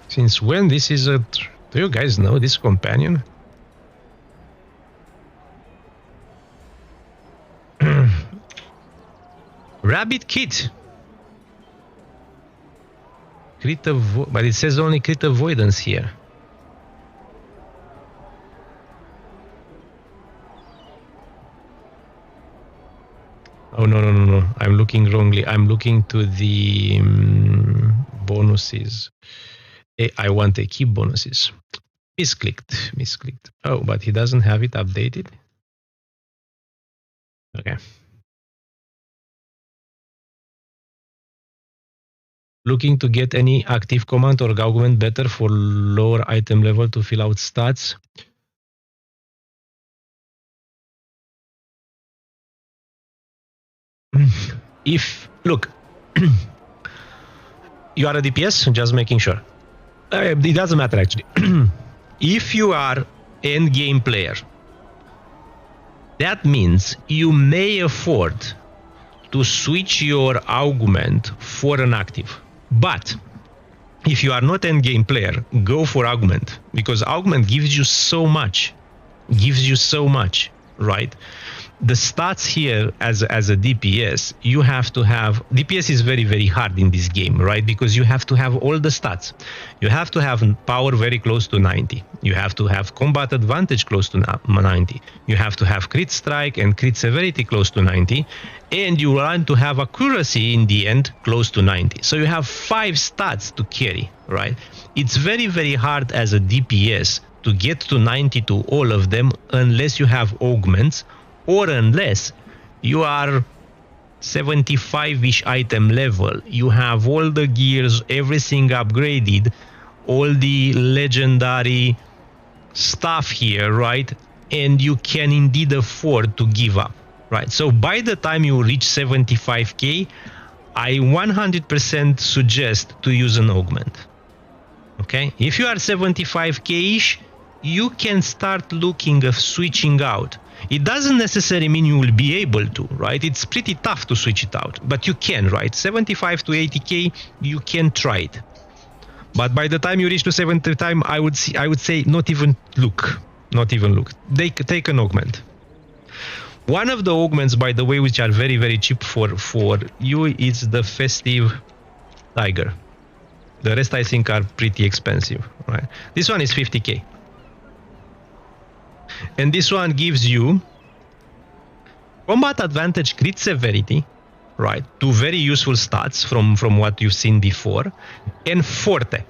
Since when this is a... Do you guys know this companion? Rabbit kit. But it says only crit avoidance here. Oh no. I'm looking wrongly. I'm looking to the bonuses. I want to keep bonuses. Misclicked. Oh, but he doesn't have it updated. Okay. Looking to get any active command or augment better for lower item level to fill out stats. Look, you are a DPS, just making sure. It doesn't matter actually. If you are end game player, that means you may afford to switch your augment for an active. But if you are not end game player, go for augment, because augment gives you so much, right? The stats here as a DPS, you have to have, DPS is very, very hard in this game, right? Because you have to have all the stats. You have to have power very close to 90. You have to have combat advantage close to 90. You have to have crit strike and crit severity close to 90. And you want to have accuracy in the end close to 90. So you have 5 stats to carry, right? It's very, very hard as a DPS to get to 90 to all of them unless you have augments, or unless you are 75-ish item level, you have all the gears, everything upgraded, all the legendary stuff here, right? And you can indeed afford to give up, right? So by the time you reach 75k, I 100% suggest to use an augment. Okay, if you are 75k-ish, you can start looking of switching out. It doesn't necessarily mean you will be able to, right? It's pretty tough to switch it out, but you can, right? 75 to 80k, you can try it. But by the time you reach to 70 time, I would say not even look. Take an augment. One of the augments, by the way, which are very, very cheap for you, is the Festive Tiger. The rest I think are pretty expensive, right? This one is 50k. And this one gives you combat advantage, crit severity, right? 2 very useful stats from what you've seen before, and forte,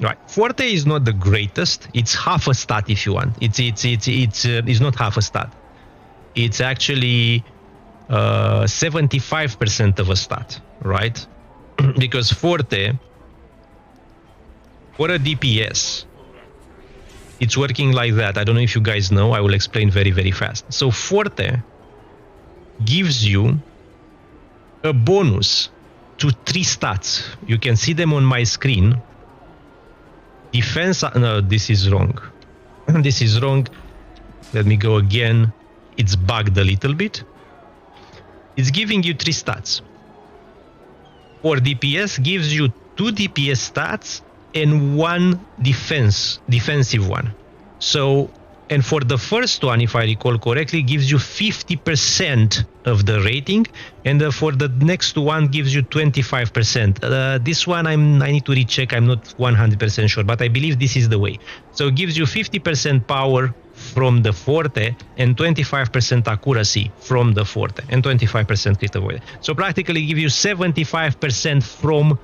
right? Forte is not the greatest. It's half a stat if you want. It's not half a stat. It's actually 75% of a stat, right? Because forte for a DPS, it's working like that. I don't know if you guys know. I will explain very, very fast. So Forte gives you a bonus to 3 stats. You can see them on my screen. Defense... No, this is wrong. This is wrong. Let me go again. It's bugged a little bit. It's giving you 3 stats. For DPS, gives you 2 DPS stats and 1 defensive one. So, and for the first one, if I recall correctly, gives you 50% of the rating, and for the next one gives you 25%. This one I need to recheck. I'm not 100% sure, but I believe this is the way. So it gives you 50% power from the Forte and 25% accuracy from the Forte and 25% crit avoidance. So practically give you 75% from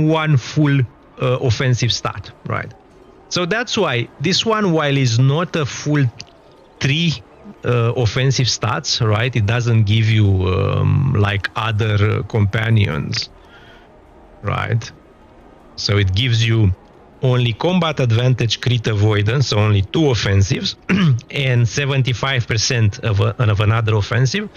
one full offensive stat, right? So that's why this one, while is not a full 3 offensive stats, right? It doesn't give you like other companions, right? So it gives you only combat advantage, crit avoidance, so only 2 offensives, and 75% of another offensive.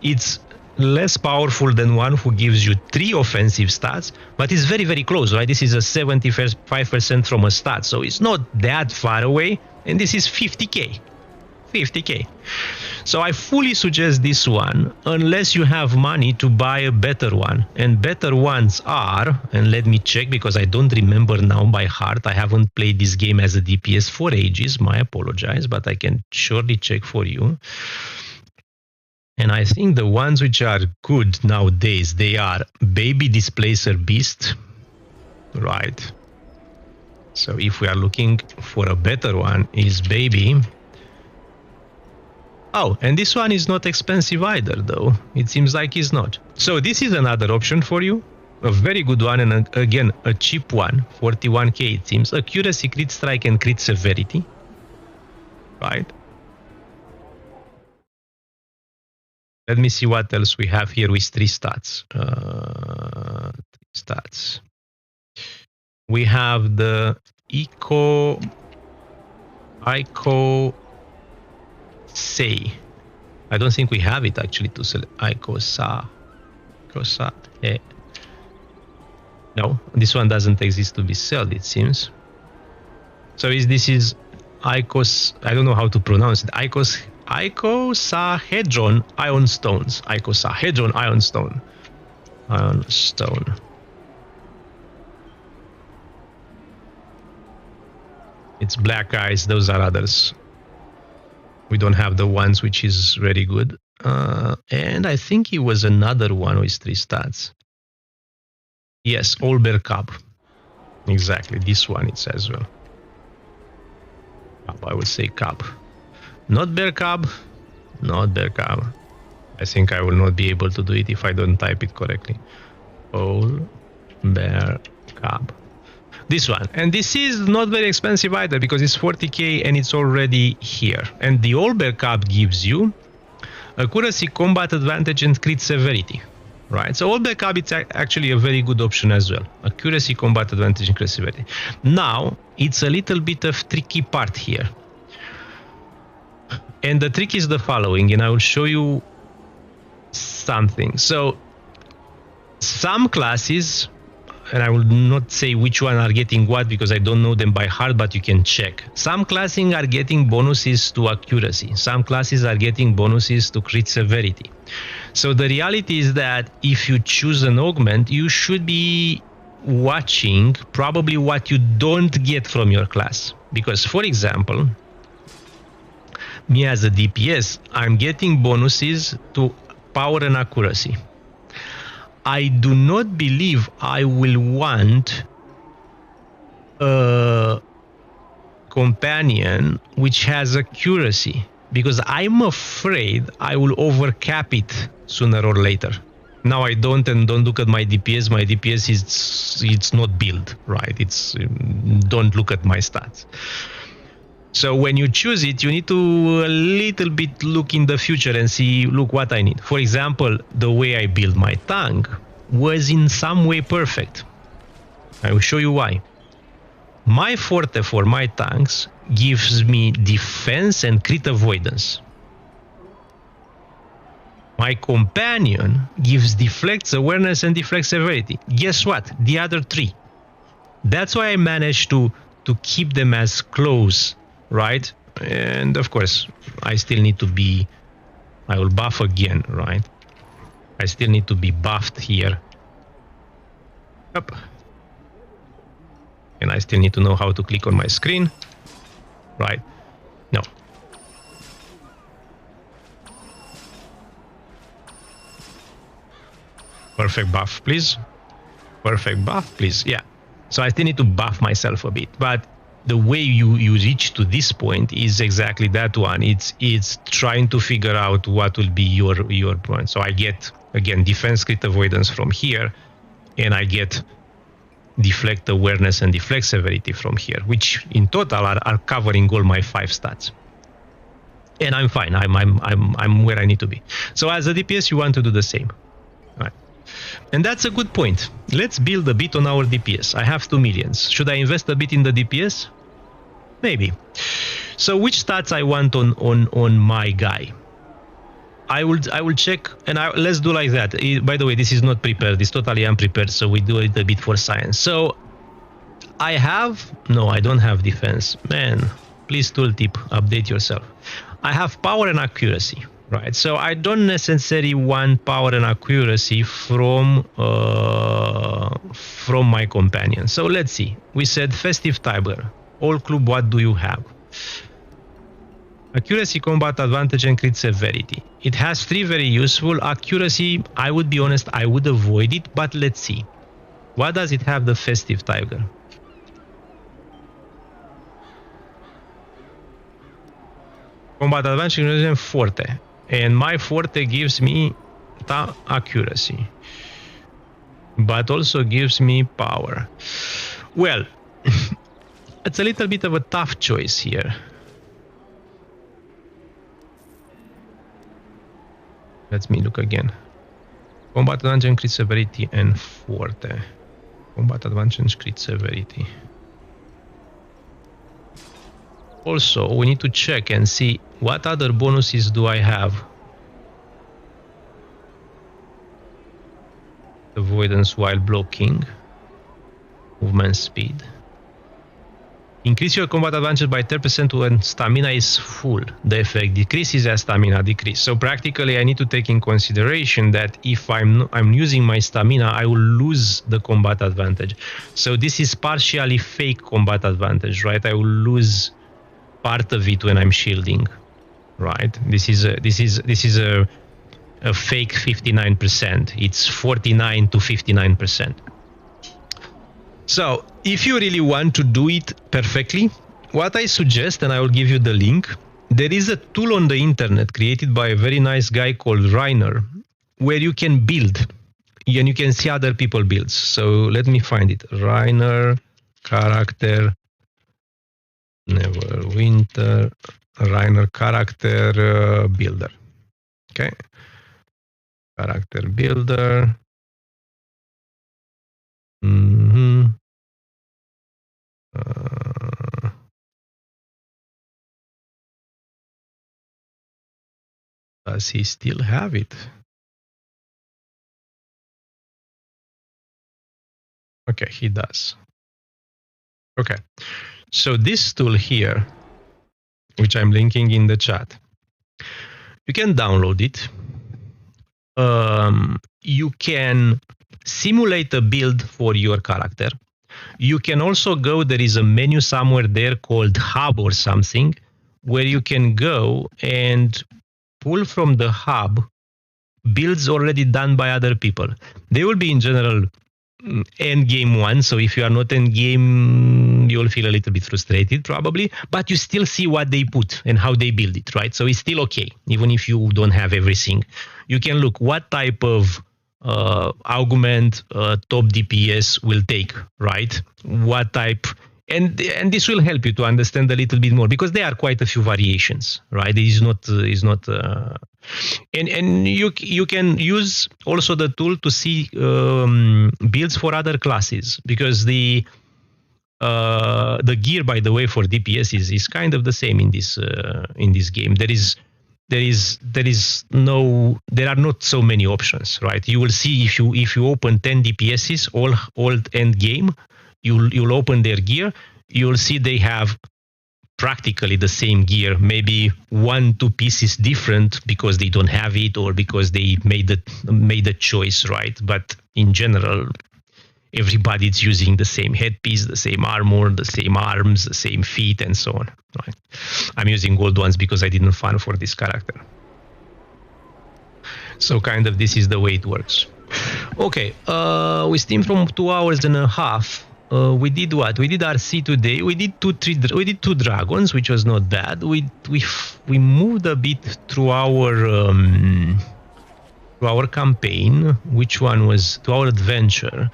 It's less powerful than one who gives you 3 offensive stats, but it's very, very close, right? This is a 75% from a stat, so it's not that far away, and this is 50k. So I fully suggest this one, unless you have money to buy a better one. And better ones are, and let me check because I don't remember now by heart. I haven't played this game as a DPS for ages. My apologies, but I can surely check for you. And I think the ones which are good nowadays, they are Baby Displacer Beast, right? So if we are looking for a better one, is Baby. Oh, and this one is not expensive either, though. It seems like it's not. So this is another option for you. A very good one, and again, a cheap one. 41k, it seems. Accuracy, crit strike, and crit severity. Right? Let me see what else we have here with 3 stats. Stats. We have the Ico Say. I don't think we have it actually to select Ico Sa. No, this one doesn't exist to be sold, it seems. So this is Icos, I don't know how to pronounce it. Icosahedron ion stones. Icosahedron ion stone. Ion stone. It's black ice, those are others. We don't have the ones which is very good. And I think it was another one with 3 stats. Yes, all bear cub. Exactly, this one it says well. I would say cub. Not bear cub. Not bear cub. I think I will not be able to do it if I don't type it correctly. All bear cub. This one. And this is not very expensive either because it's 40k and it's already here. And the all bear cub gives you accuracy, combat advantage, and crit severity. Right? So all bear cub is actually a very good option as well. Accuracy, combat advantage, and crit severity. Now, it's a little bit of tricky part here. And the trick is the following, and I will show you something. So, some classes, and I will not say which one are getting what because I don't know them by heart, but you can check. Some classes are getting bonuses to accuracy. Some classes are getting bonuses to crit severity. So the reality is that if you choose an augment, you should be watching probably what you don't get from your class. Because, for example, me as a DPS, I'm getting bonuses to power and accuracy. I do not believe I will want a companion which has accuracy because I'm afraid I will overcap it sooner or later. Now I don't, and don't look at my DPS. My DPS it's not build, right? It's don't look at my stats. So when you choose it, you need to a little bit look in the future and see, look what I need. For example, the way I build my tank was in some way perfect. I will show you why. My forte for my tanks gives me defense and crit avoidance. My companion gives deflects, awareness, and deflect severity. Guess what? The other 3. That's why I managed to keep them as close, right? And of course, I still need to be... I will buff again, right? I still need to be buffed here. Up. And I still need to know how to click on my screen. Right? No. Perfect buff, please. Perfect buff, please. Yeah. So I still need to buff myself a bit. But the way you reach to this point is exactly that one. It's trying to figure out what will be your point. So I get, again, defense crit avoidance from here. And I get deflect awareness and deflect severity from here, which in total are covering all my 5 stats. And I'm fine. I'm where I need to be. So as a DPS, you want to do the same. All right. And that's a good point. Let's build a bit on our DPS. I have 2 millions. Should I invest a bit in the DPS? Maybe. So which stats I want on my guy? I will check, and let's do like that. By the way, this is not prepared. It's totally unprepared, so we do it a bit for science. So I have... No, I don't have defense. Man, please tooltip, update yourself. I have power and accuracy, right? So I don't necessarily want power and accuracy from my companion. So let's see. We said Festive Tiger. All club, what do you have? Accuracy, combat advantage, and crit severity. It has 3 very useful. Accuracy, I would be honest, I would avoid it, but let's see. What does it have, the Festive Tiger? Combat advantage and forte. And my forte gives me accuracy. But also gives me power. Well, it's a little bit of a tough choice here. Let me look again. Combat advantage and crit severity and forte. Combat advantage and crit severity. Also, we need to check and see what other bonuses do I have. Avoidance while blocking. movement speed. Increase your combat advantage by 10% when stamina is full. The effect decreases as stamina decreases. So practically, I need to take in consideration that if I'm using my stamina, I will lose the combat advantage. So this is partially fake combat advantage, right? I will lose part of it when I'm shielding, right? This is a fake 59%. It's 49 to 59%. So if you really want to do it perfectly, what I suggest, and I will give you the link, there is a tool on the internet created by a very nice guy called Reiner, where you can build and you can see other people builds. So let me find it. Reiner character Neverwinter Reiner character builder. Okay. Character builder. Does he still have it? Okay, he does. Okay, so this tool here, which I'm linking in the chat, you can download it. You can simulate a build for your character. You can also go, there is a menu somewhere there called Hub or something, where you can go and pull from the hub builds already done by other people. They will be in general end game one, so if you are not end game, you'll feel a little bit frustrated probably, but you still see what they put and how they build it, right? So it's still okay, even if you don't have everything. You can look what type of augment top DPS will take, right? What type, and this will help you to understand a little bit more, because there are quite a few variations, right? It is not and you can use also the tool to see builds for other classes, because the gear, by the way, for DPS is kind of the same in this game. There are not so many options, right? You will see if you open 10 DPSs all end game, you'll open their gear, you'll see they have practically the same gear, maybe 1-2 pieces different because they don't have it or because they made a choice, right? But in general, everybody's using the same headpiece, the same armor, the same arms, the same feet, and so on, right? I'm using gold ones because I didn't farm for this character. So kind of this is the way it works. Okay, we steamed from 2 hours and a half. We did what? We did RC today. We did two dragons, which was not bad. We moved a bit through our campaign. Which one was to our adventure?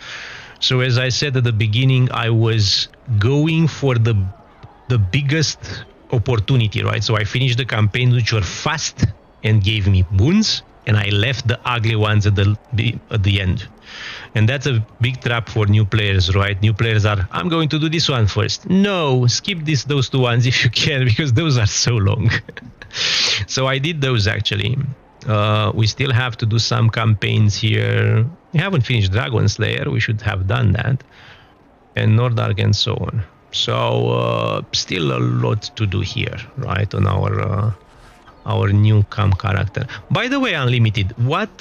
So as I said at the beginning, I was going for the biggest opportunity, right? So I finished the campaigns which were fast and gave me boons, and I left the ugly ones at the end. And that's a big trap for new players, right? New players are, I'm going to do this one first. No, skip those two ones if you can, because those are so long. So I did those actually. We still have to do some campaigns here. We haven't finished Dragon Slayer. We should have done that. And Nordark and so on. So still a lot to do here, right? On our new camp character. By the way, Unlimited, what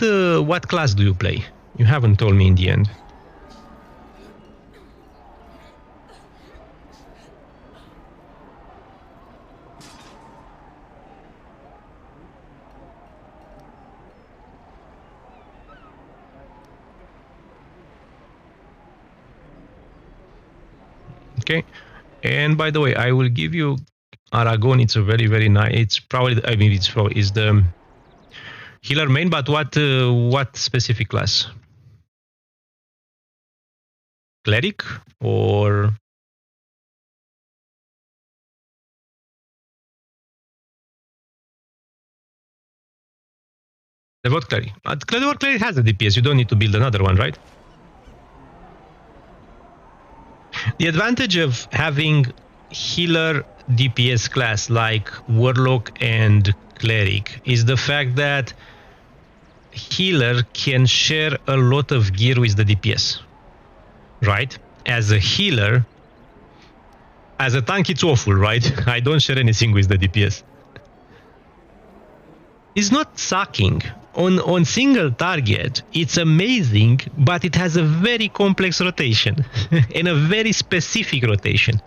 class do you play? You haven't told me in the end. Okay, and by the way, I will give you Aragon. It's a very, very nice. It's probably, I mean, it's the healer main, but what specific class? Cleric or Devout Cleric? Devout Cleric has a DPS. You don't need to build another one, right? The advantage of having healer DPS class like Warlock and Cleric is the fact that healer can share a lot of gear with the DPS, right? as a healer, as a tank, it's awful, right? I don't share anything with the DPS. It's not sucking. On single target, it's amazing, but it has a very complex rotation and a very specific rotation.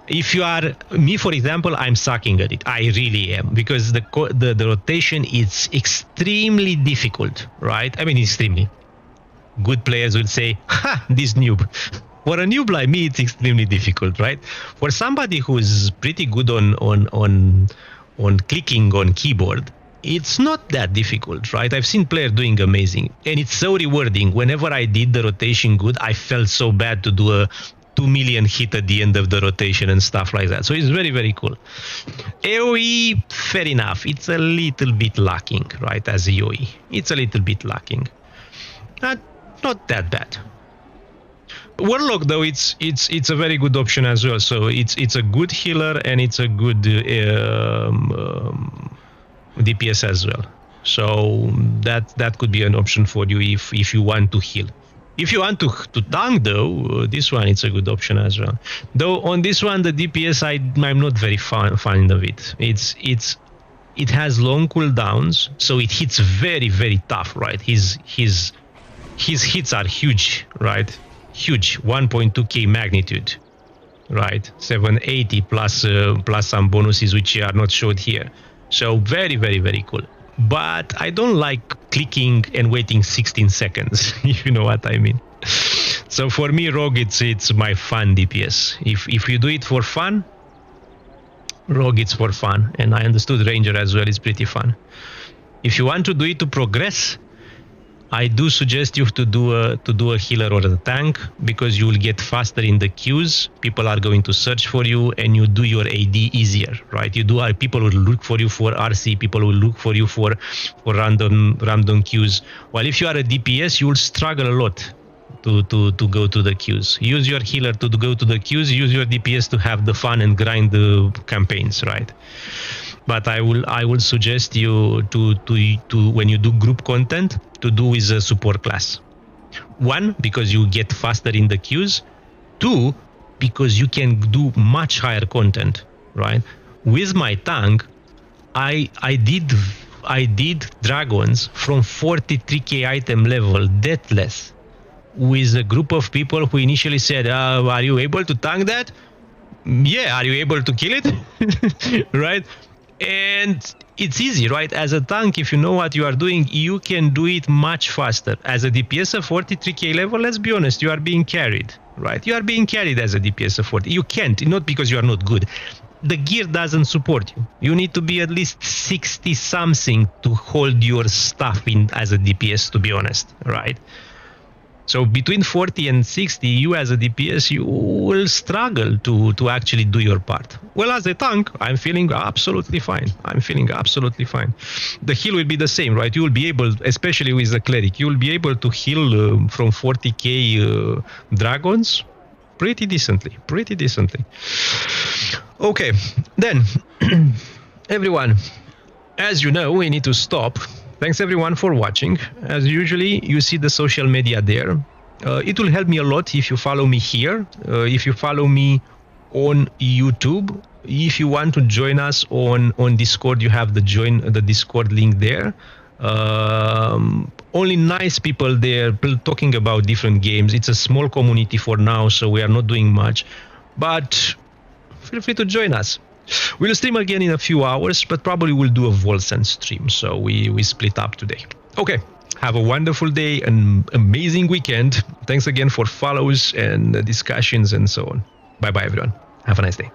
If you are me, for example, I'm sucking at it. I really am, because the rotation is extremely difficult, right? I mean, extremely. Good players would say, "Ha, this noob." For a noob like me, it's extremely difficult, right? For somebody who's pretty good on clicking on keyboard, it's not that difficult, right? I've seen players doing amazing, and it's so rewarding. Whenever I did the rotation good, I felt so bad to do a 2 million hit at the end of the rotation and stuff like that. So it's very, very cool. AoE, fair enough. It's a little bit lacking, right? As AoE, it's a little bit lacking. Not that bad. Warlock, though, it's a very good option as well. So it's a good healer, and it's a good DPS as well. So that could be an option for you if you want to heal. If you want to tank, though, this one it's a good option as well. Though on this one, the DPS I'm not very fond of it. It has long cooldowns, so it hits very, very tough, right? His hits are huge, right? Huge, 1.2k magnitude, right? 780 plus some bonuses which are not showed here. So very, very, very cool. But I don't like clicking and waiting 16 seconds, if you know what I mean. So for me, Rogue, it's my fun DPS. If you do it for fun, Rogue, it's for fun. And I understood Ranger as well is pretty fun. If you want to do it to progress, I do suggest you to do a healer or a tank, because you will get faster in the queues. People are going to search for you, and you do your AD easier, right? People will look for you for RC. People will look for you for random queues. While if you are a DPS, you will struggle a lot to go to the queues. Use your healer to go to the queues. Use your DPS to have the fun and grind the campaigns, right? But I will suggest you to when you do group content, to do with a support class. 1, because you get faster in the queues. 2, because you can do much higher content, right? With my tank, I did dragons from 43k item level deathless, with a group of people who initially said, "Are you able to tank that?" Yeah, are you able to kill it? Right? And it's easy, right? As a tank, if you know what you are doing, you can do it much faster. As a DPS of 43k level, let's be honest, you are being carried, right? You are being carried as a DPS of 40. You can't, not because you are not good. The gear doesn't support you. You need to be at least 60 something to hold your stuff in as a DPS, to be honest, right? So between 40 and 60, you as a DPS, you will struggle to actually do your part. Well, as a tank, I'm feeling absolutely fine. The heal will be the same, right? You will be able, especially with the cleric, you will be able to heal from 40k dragons pretty decently. Okay, then, everyone, as you know, we need to stop. Thanks everyone for watching. As usually, you see the social media there. It will help me a lot if you follow me here, if you follow me on YouTube. If you want to join us on Discord, you have the Discord link there. Only nice people there talking about different games. It's a small community for now, so we are not doing much. But feel free to join us. We'll stream again in a few hours, but probably we'll do a Volsen stream. So we split up today. Okay, have a wonderful day, an amazing weekend. Thanks again for follows and discussions and so on. Bye-bye, everyone. Have a nice day.